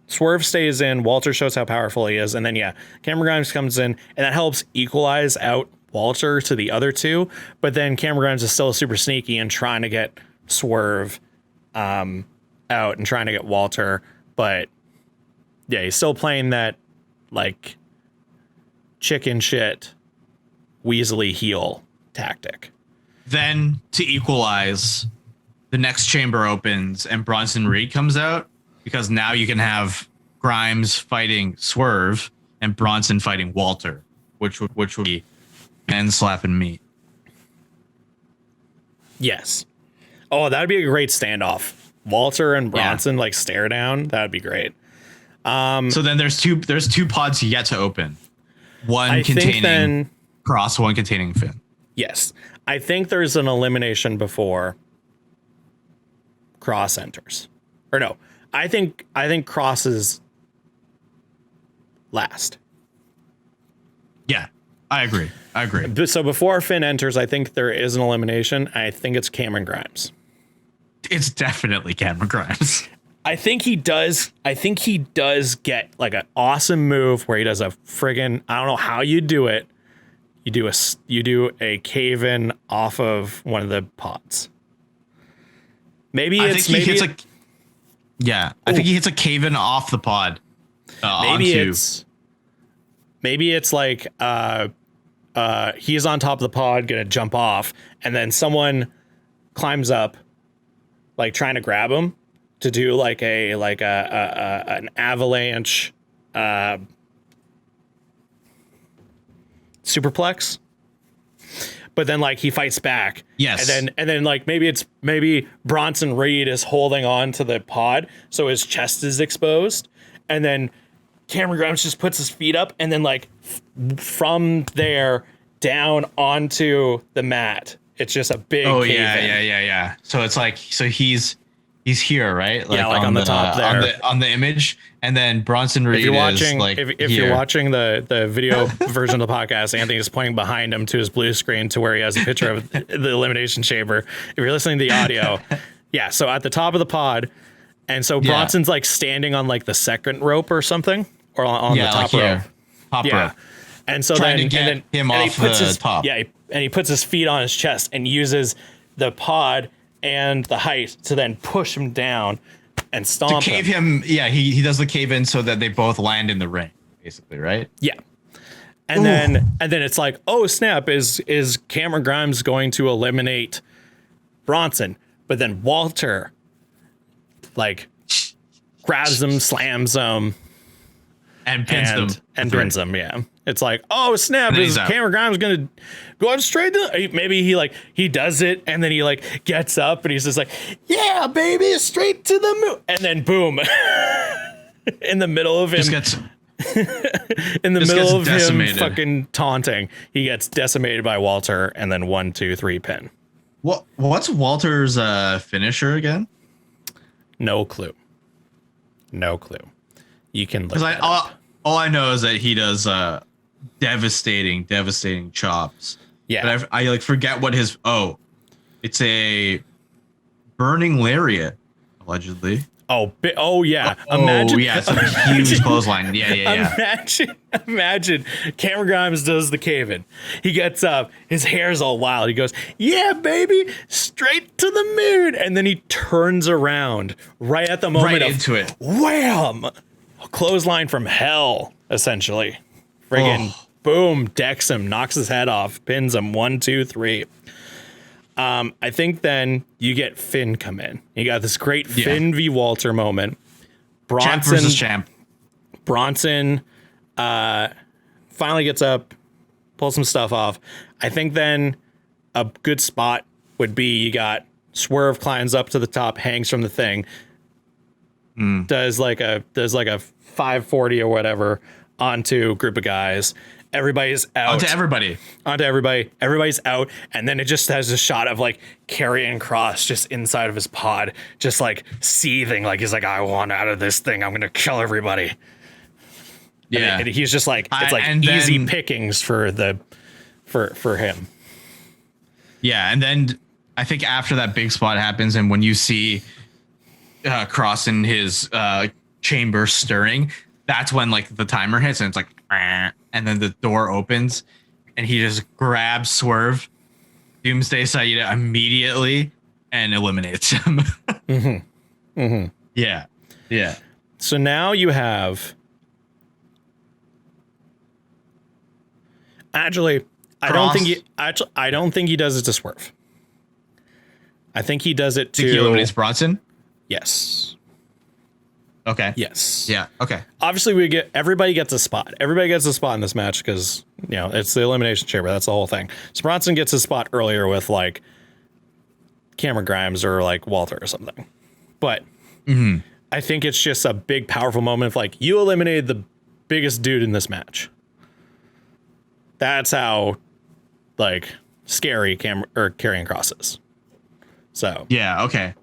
Swerve stays in. Walter shows how powerful he is, and then Cameron Grimes comes in, and that helps equalize out Walter to the other 2, but then Cameron Grimes is still super sneaky and trying to get Swerve out and trying to get Walter, but he's still playing that like chicken shit weaselly heel tactic. Then to equalize, the next chamber opens and Bronson Reed comes out, because now you can have Grimes fighting Swerve and Bronson fighting Walter, which would be and slapping meat. Yes. Oh, that'd be a great standoff. Walter and Bronson like stare down. That'd be great. So then there's two pods yet to open. One containing Cross, one containing Finn. Yes. I think there's an elimination before Cross enters. Or no. I think Cross is last. Yeah. I agree. So before Finn enters, I think there is an elimination. I think it's Cameron Grimes. It's definitely Cameron Grimes. I think he does get like an awesome move where he does a friggin', I don't know how you do it. You do a cave in off of one of the pods. Maybe Yeah, I think he hits a cave-in off the pod. Maybe it's like he's on top of the pod gonna jump off, and then someone climbs up, like trying to grab him to do like an avalanche superplex. But then like he fights back. Yes. And then like maybe Bronson Reed is holding on to the pod, so his chest is exposed. And then Cameron Grimes just puts his feet up, and then like from there down onto the mat. It's just a big yeah. So it's like he's here, right? Like on the top there. On the image. And then Bronson Reed you're watching, is like if you're watching the video version of the podcast, Anthony is pointing behind him to his blue screen to where he has a picture of the Elimination Chamber. If you're listening to the audio, so at the top of the pod, and so Bronson's like standing on like the second rope or something, or on the top rope. Top rope. And so trying to get him off the top. Yeah, and he puts his feet on his chest and uses the pod and the height to then push him down and stomp to cave him. Yeah, he does the cave in so that they both land in the ring, basically, right? Yeah. And then it's like, oh snap, is Cameron Grimes going to eliminate Bronson? But then Walter like grabs him, slams him, and pins him. Yeah. It's like, oh snap, is Cameron Grimes gonna go on straight to maybe he does it, and then he like gets up and he's just like, yeah baby, straight to the moon, and then boom in the middle of him him fucking taunting, he gets decimated by Walter, and then 1, 2, 3 pin. What's Walter's finisher again? No clue. You can look that up. All I know is that he does devastating chops. Yeah. But I like forget what his it's a burning lariat, allegedly. Oh yeah. Imagine. It's a huge clothesline. Yeah. Imagine Cameron Grimes does the cave-in. He gets up, his hair's all wild. He goes, yeah, baby, straight to the moon. And then he turns around right at the moment into it. Wham! A clothesline from hell, essentially. Friggin' boom, decks him, knocks his head off, pins him 1, 2, 3. I think then you get Finn come in. You got this great Finn v. Walter moment. Champ versus champ. Bronson finally gets up, pulls some stuff off. I think then a good spot would be you got Swerve climbs up to the top, hangs from the thing, does like a 540 or whatever onto a group of guys. Everybody's out. Onto everybody. Everybody's out. And then it just has a shot of like Karrion Kross just inside of his pod, just like seething. Like he's like, I want out of this thing. I'm going to kill everybody. Yeah. And he's just like, it's like easy pickings for him. Yeah. And then I think after that big spot happens, and when you see Kross in his chamber stirring, that's when like the timer hits and it's like, and then the door opens and he just grabs Swerve, Doomsday Saida immediately, and eliminates him. Yeah. So now you have actually I don't think he does it to Swerve. I think he does it to he eliminates Bronson. Yes. Okay. Yes. Yeah. Okay. Obviously, everybody gets a spot. Everybody gets a spot in this match because it's the Elimination Chamber. That's the whole thing. So Bronson gets a spot earlier with like Cameron Grimes or like Walter or something. But I think it's just a big, powerful moment of like you eliminated the biggest dude in this match. That's how like scary Karrion Kross is. So yeah. Okay.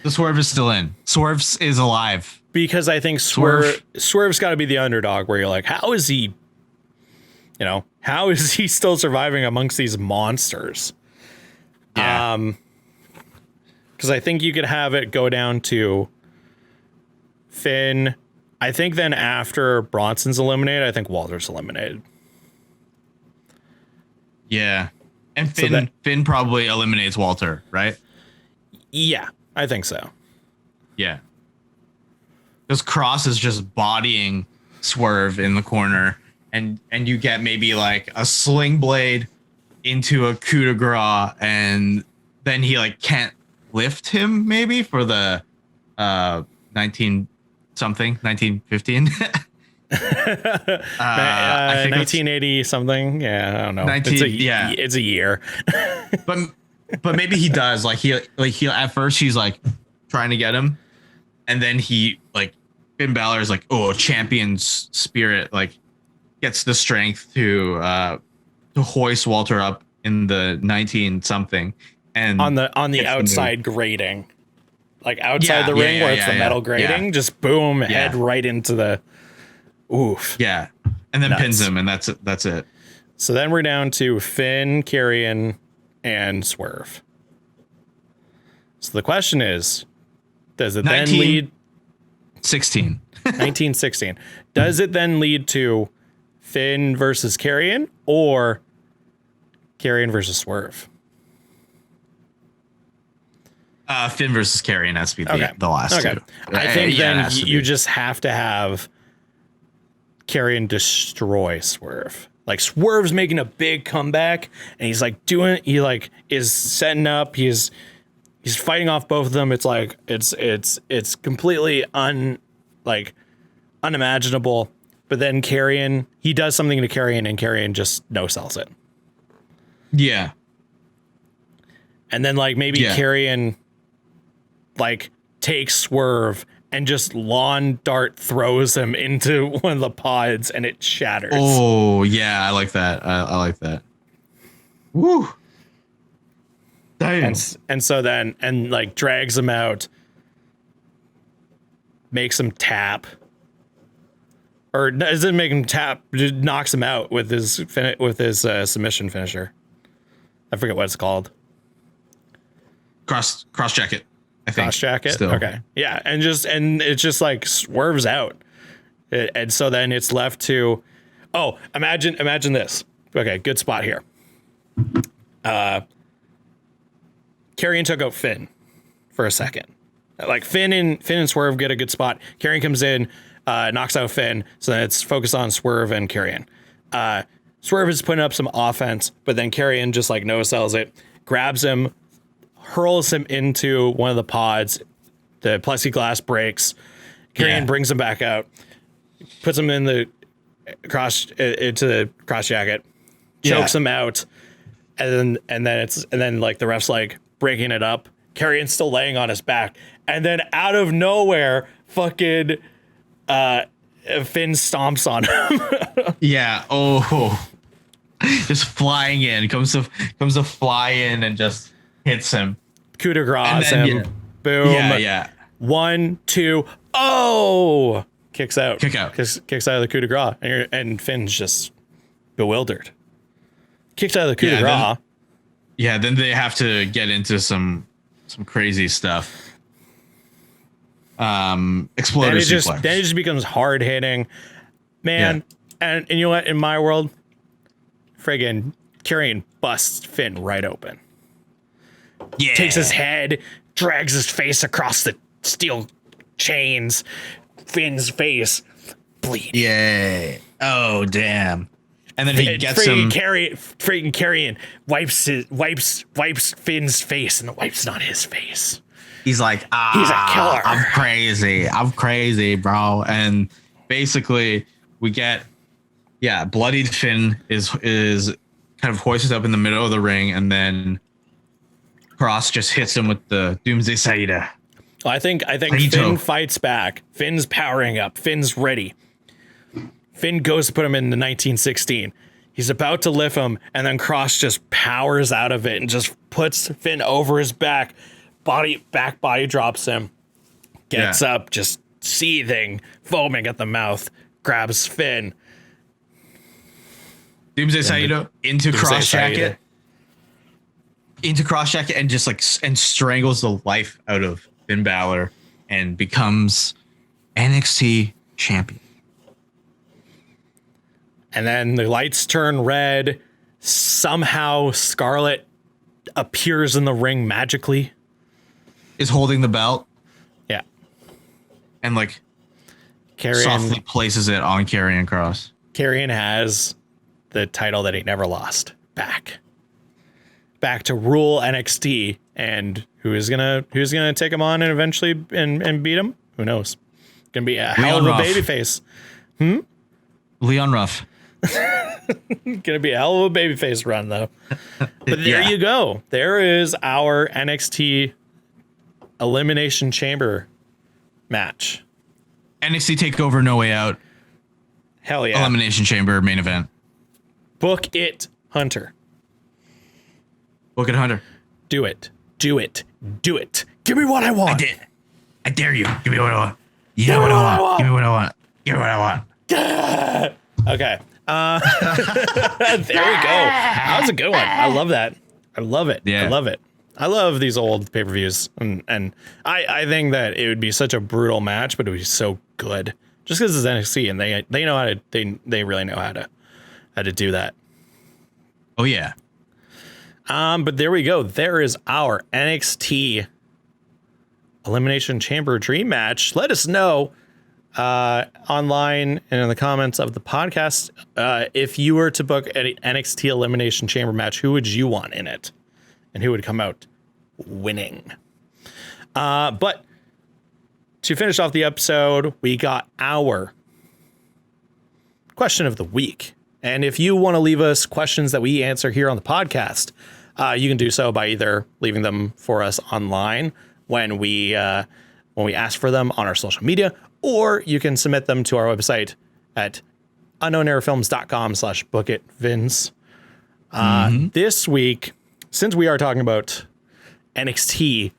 The Swerve is still in. Swerve is alive. Because I think Swerve's got to be the underdog where you're like, how is he still surviving amongst these monsters? Yeah. Because I think you could have it go down to Finn. I think then after Bronson's eliminated, I think Walter's eliminated. Yeah. And Finn probably eliminates Walter, right? Yeah, I think so. Yeah. because Cross is just bodying Swerve in the corner, and you get maybe like a sling blade into a coup de grace, and then he like can't lift him maybe for the 1915. I think 1980 something. Yeah, I don't know. 19, it's a year. but maybe he does like he at first he's like trying to get him, and then he like Finn Balor is like, oh, champion's spirit, like gets the strength to hoist Walter up in the 19 something, and on the outside grating, like outside the ring where it's the metal grating, just boom, head right into the oof. Yeah, and then pins him, and that's it. So then we're down to Finn, Karrion, and Swerve. So the question is, does it then lead 1916? Does it then lead to Finn versus Karrion or Karrion versus Swerve? Finn versus Karrion has to be the last two. I think then you just have to have Karrion destroy Swerve. Like Swerve's making a big comeback, and he's like is setting up. He's fighting off both of them. It's like it's completely unimaginable. But then Karrion, he does something to Karrion, and Karrion just no sells it. Yeah. And then like maybe Karrion like takes Swerve and just lawn dart throws him into one of the pods, and it shatters. Oh yeah, I like that. I like that. Woo. Damn. And so then like drags him out, makes him tap, or doesn't make him tap, just knocks him out with his submission finisher. I forget what it's called. Cross jacket. I think. Cross jacket. Still. Okay. Yeah, and it's just like swerves out, and so then it's left to, imagine this. Okay, good spot here. Karrion took out Finn for a second. Like Finn and Swerve get a good spot. Karrion comes in, knocks out Finn, so then it's focused on Swerve and Karrion. Swerve is putting up some offense, but then Karrion just like no sells it, grabs him, hurls him into one of the pods. The plexiglass breaks. Karrion brings him back out, puts him in the into the cross jacket, chokes him out, and then like the ref's like breaking it up. Karrion's still laying on his back, and then out of nowhere, fucking Finn stomps on him. Yeah. Oh, just flying in comes to fly in and just hits him. Coup de grace him. Boom. Yeah. 1, 2. Oh, kicks out. Kicks out of the coup de grace, and Finn's just bewildered. Kicks out of the coup de grace. Then they have to get into some crazy stuff. Exploder suplex. Then it just becomes hard hitting, man. Yeah. And you know what? In my world, friggin' Karrion busts Finn right open. Yeah. Takes his head, drags his face across the steel chains. Finn's face bleeding. Yeah. Oh damn. And then he gets him. Freaking Karrion wipes Finn's face, and the wipe's not his face. He's like, he's a killer. I'm crazy, bro. And basically, we get, bloodied Finn is kind of hoisted up in the middle of the ring, and then Cross just hits him with the Doomsday Saida. Well, I think Finn fights back. Finn's powering up. Finn's ready. Finn goes to put him in the 1916. He's about to lift him, and then Cross just powers out of it and just puts Finn over his back. Body drops him. Gets up, just seething, foaming at the mouth. Grabs Finn. Doomsday Saida into cross jacket. Into cross jacket and just like and strangles the life out of Finn Balor and becomes NXT champion. And then the lights turn red. Somehow Scarlett appears in the ring magically. Is holding the belt. Yeah. And like softly places it on Karrion Kross. Karrion has the title that he never lost back to rule NXT, and who's gonna take him on and eventually and beat him? Who knows? Gonna be a hell of a babyface. Leon Ruff. Gonna be a hell of a babyface run though. But there you go. There is our NXT Elimination Chamber match. NXT TakeOver, No Way Out. Hell yeah. Elimination Chamber main event. Book it, Hunter. Book it, Hunter. Do it. Do it. Do it. Give me what I want. I dare you. Give me what I want. You know what I want. Give me what I want. Give me what I want. Okay. There we go. That was a good one. I love that. I love it. Yeah. I love it. I love these old pay-per-views, and I think that it would be such a brutal match, but it would be so good just because it's NXT and they know how to they really know how to do that. Oh yeah. But there we go. There is our NXT Elimination Chamber dream match. Let us know online and in the comments of the podcast if you were to book an NXT Elimination Chamber match, who would you want in it? And who would come out winning? But to finish off the episode, we got our question of the week. And if you want to leave us questions that we answer here on the podcast, you can do so by either leaving them for us online when we ask for them on our social media, or you can submit them to our website at unknownerafilms.com/bookitvince. This week, since we are talking about NXT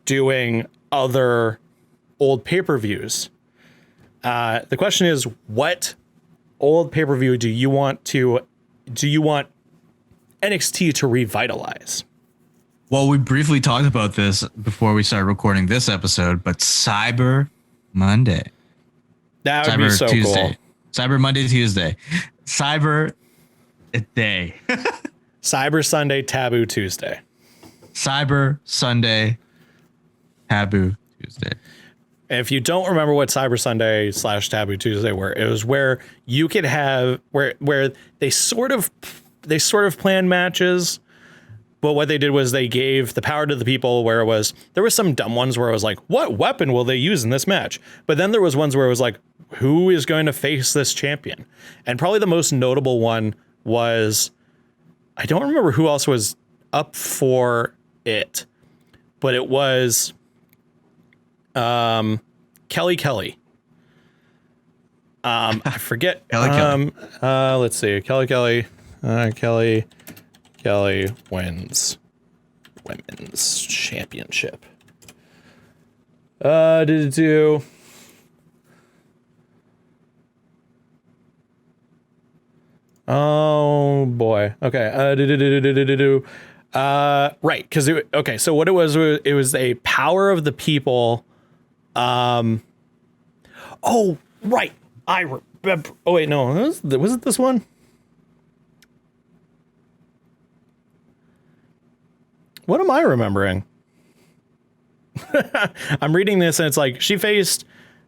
doing other old pay-per-views, the question is, what old pay-per-view do you want NXT to revitalize? Well, we briefly talked about this before we started recording this episode, but Cyber Monday. That would be so Tuesday. cool. Cyber Monday, Tuesday. Cyber Day. Cyber Sunday, Taboo Tuesday. Cyber Sunday, Taboo Tuesday. If you don't remember what Cyber Sunday / Taboo Tuesday were, it was where you could have where they sort of planned matches, but what they did was they gave the power to the people, where there was some dumb ones where it was like, what weapon will they use in this match? But then there was ones where it was like, who is going to face this champion? And probably the most notable one was, I don't remember who else was up for it, but it was Kelly. I forget. Kelly. Let's see. Kelly wins women's championship. Did it do? Oh boy. Okay. Right. Because okay. So what it was a power of the people. Oh right. I remember. Oh wait, no. Was it this one? What am I remembering? I'm reading this and it's like she faced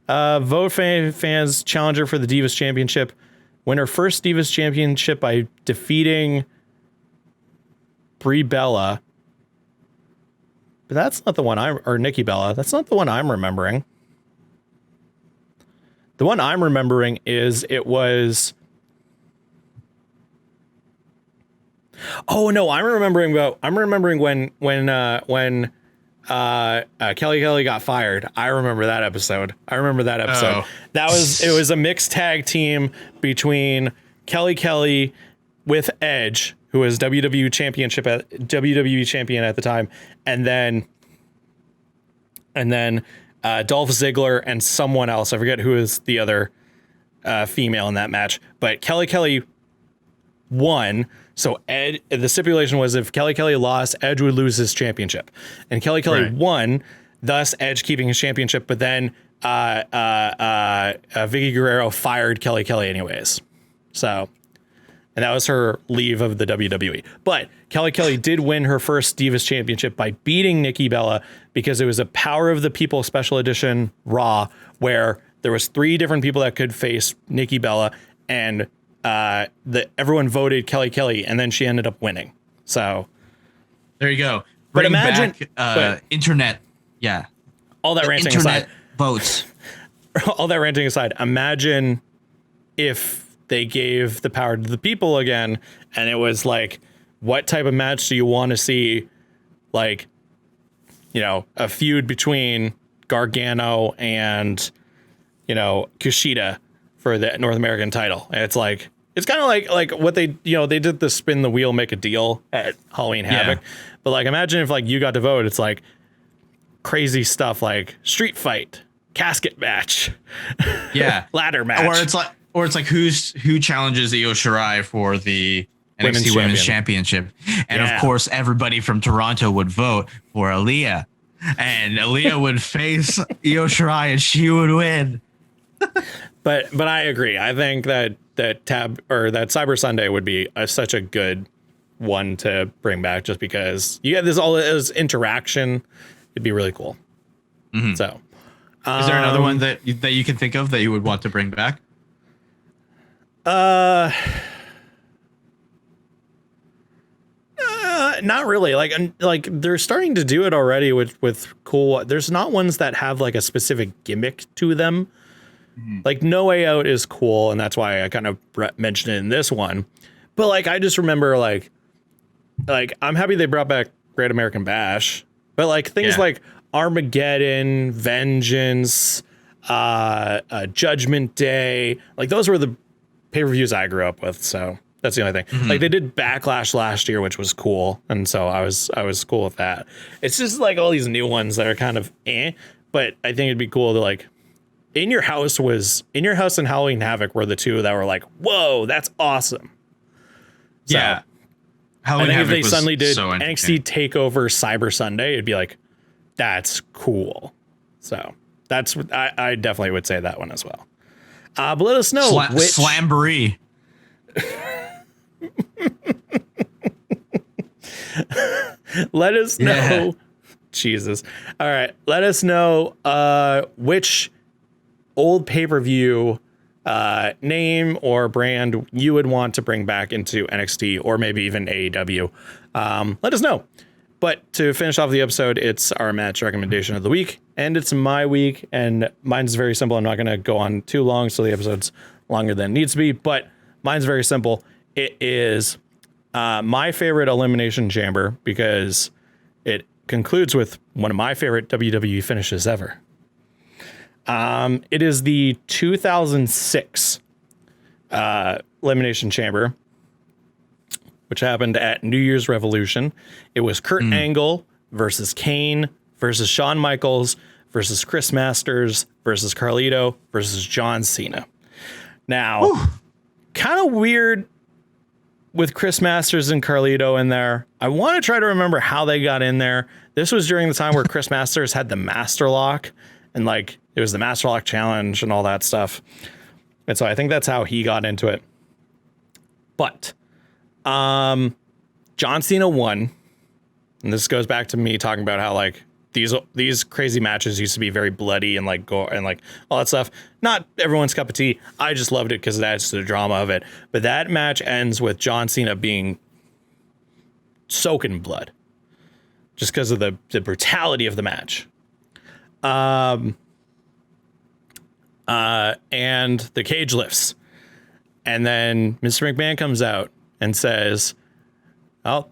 Vote Fans challenger for the Divas Championship, win her first Divas Championship by defeating Brie Bella. But that's not the one or Nikki Bella. That's not the one I'm remembering. The one I'm remembering is it was. Oh no, I'm remembering when Kelly got fired. I remember that episode. Oh. It was a mixed tag team between Kelly with Edge, who was WWE champion at the time, and then Dolph Ziggler and someone else. I forget who is the other female in that match, but Kelly won. So Ed, the stipulation was if Kelly lost, Edge would lose his championship, and Kelly won, thus Edge keeping his championship. But then Vicky Guerrero fired Kelly anyways. So, and that was her leave of the WWE. But Kelly did win her first Divas Championship by beating Nikki Bella, because it was a Power of the People special edition Raw where there was 3 different people that could face Nikki Bella, and everyone voted Kelly, and then she ended up winning. So there you go. But imagine internet. Yeah. All that ranting aside. Votes. All that ranting aside, imagine if they gave the power to the people again, and it was like, what type of match do you want to see? Like, a feud between Gargano and, Kushida for the North American title. And it's like, it's kind of like what they did the spin the wheel, make a deal at Halloween Havoc. But like, imagine if like you got to vote, it's like crazy stuff like street fight, casket match, ladder match, or it's like who challenges Io Shirai for the NXT Women's Championship, and of course everybody from Toronto would vote for Aaliyah, and Aaliyah would face Io Shirai and she would win. But I agree. I think that Cyber Sunday would be such a good one to bring back, just because you get this interaction. It'd be really cool. Mm-hmm. So, is there another one that you can think of that you would want to bring back? Not really. Like they're starting to do it already with cool. There's not ones that have like a specific gimmick to them. Mm-hmm. Like No Way Out is cool, and that's why I kind of mentioned it in this one. But like I just remember like I'm happy they brought back Great American Bash. But like things like Armageddon, Vengeance, Judgment Day, like those were the pay-per-views I grew up with. So that's the only thing. Mm-hmm. Like they did Backlash last year, which was cool, and so I was cool with that. It's just like all these new ones that are kind of but I think it'd be cool to like In Your House and Halloween Havoc were the two that were like, whoa, that's awesome. So, yeah. I think if they suddenly did NXT TakeOver Cyber Sunday, it'd be like, that's cool. So that's what I definitely would say that one as well. But let us know. Slamboree. Let us know. Jesus. All right. Let us know which old pay-per-view name or brand you would want to bring back into NXT or maybe even AEW. Let us know. But to finish off the episode, it's our match recommendation of the week, and it's my week, and mine's very simple. I'm not going to go on too long, so the episode's longer than it needs to be, but mine's very simple. It is my favorite Elimination Chamber because it concludes with one of my favorite WWE finishes ever. It is the 2006 Elimination Chamber, which happened at New Year's Revolution. It was Kurt Angle versus Kane versus Shawn Michaels versus Chris Masters versus Carlito versus John Cena. Now, kind of weird with Chris Masters and Carlito in there. I want to try to remember how they got in there. This was during the time where Chris Masters had the Master Lock, and like it was the Master Lock Challenge and all that stuff. And so I think that's how he got into it. But John Cena won, and this goes back to me talking about how like these crazy matches used to be very bloody and like gore and like all that stuff. Not everyone's cup of tea. I just loved it because it adds to the drama of it. But that match ends with John Cena being soaking in blood, just because of the brutality of the match. And the cage lifts, and then Mr. McMahon comes out and says, "Oh,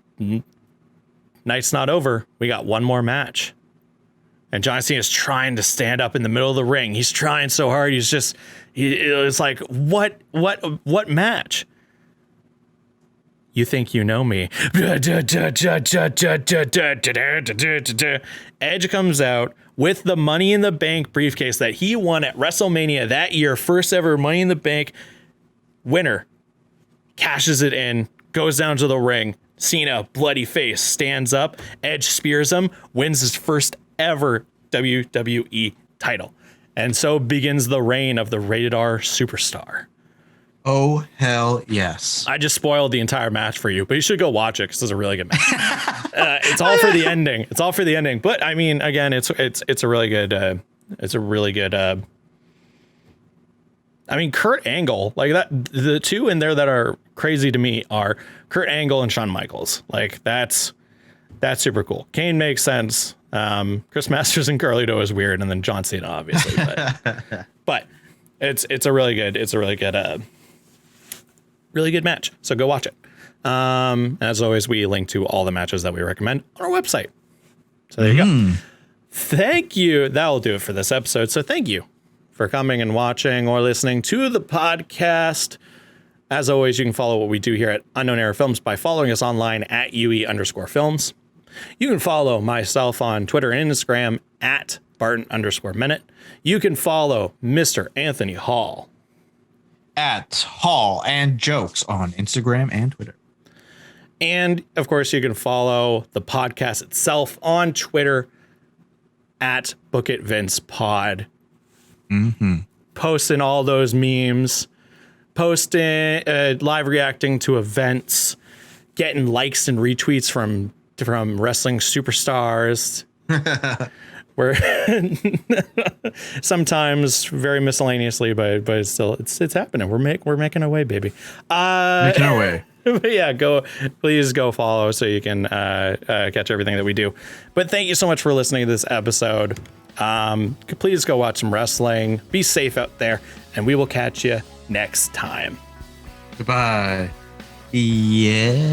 night's not over. We got one more match." And John Cena is trying to stand up in the middle of the ring. He's trying so hard. It's like, what match? You think you know me. Edge comes out with the Money in the Bank briefcase that he won at WrestleMania that year. First ever Money in the Bank winner. Cashes it in, goes down to the ring. Cena, bloody face, stands up. Edge spears him, wins his first ever WWE title. And so begins the reign of the Rated R Superstar. Oh, hell yes. I just spoiled the entire match for you, but you should go watch it because it's a really good match. It's all for the ending. It's all for the ending. But I mean, again, it's a really good. I mean, Kurt Angle, like that. The two in there that are crazy to me are Kurt Angle and Shawn Michaels. Like that's super cool. Kane makes sense. Chris Masters and Carlito is weird, and then John Cena, obviously. But it's a really good. Really good match. So go watch it. As always, we link to all the matches that we recommend on our website. So there you go. Thank you. That'll do it for this episode. So thank you for coming and watching or listening to the podcast. As always, you can follow what we do here at Unknown Era Films by following us online at UE_films. You can follow myself on Twitter and Instagram at Barton_minute. You can follow Mr. Anthony Hall at Hall and Jokes on Instagram and Twitter. And of course, you can follow the podcast itself on Twitter at BookItVincePod. Posting all those memes, posting, live reacting to events, getting likes and retweets from wrestling superstars. Where sometimes very miscellaneously, but still it's happening. We're making our way, baby. Making our way. But yeah, please go follow so you can catch everything that we do. But thank you so much for listening to this episode. Please go watch some wrestling. Be safe out there, and we will catch you next time. Goodbye. Yeah.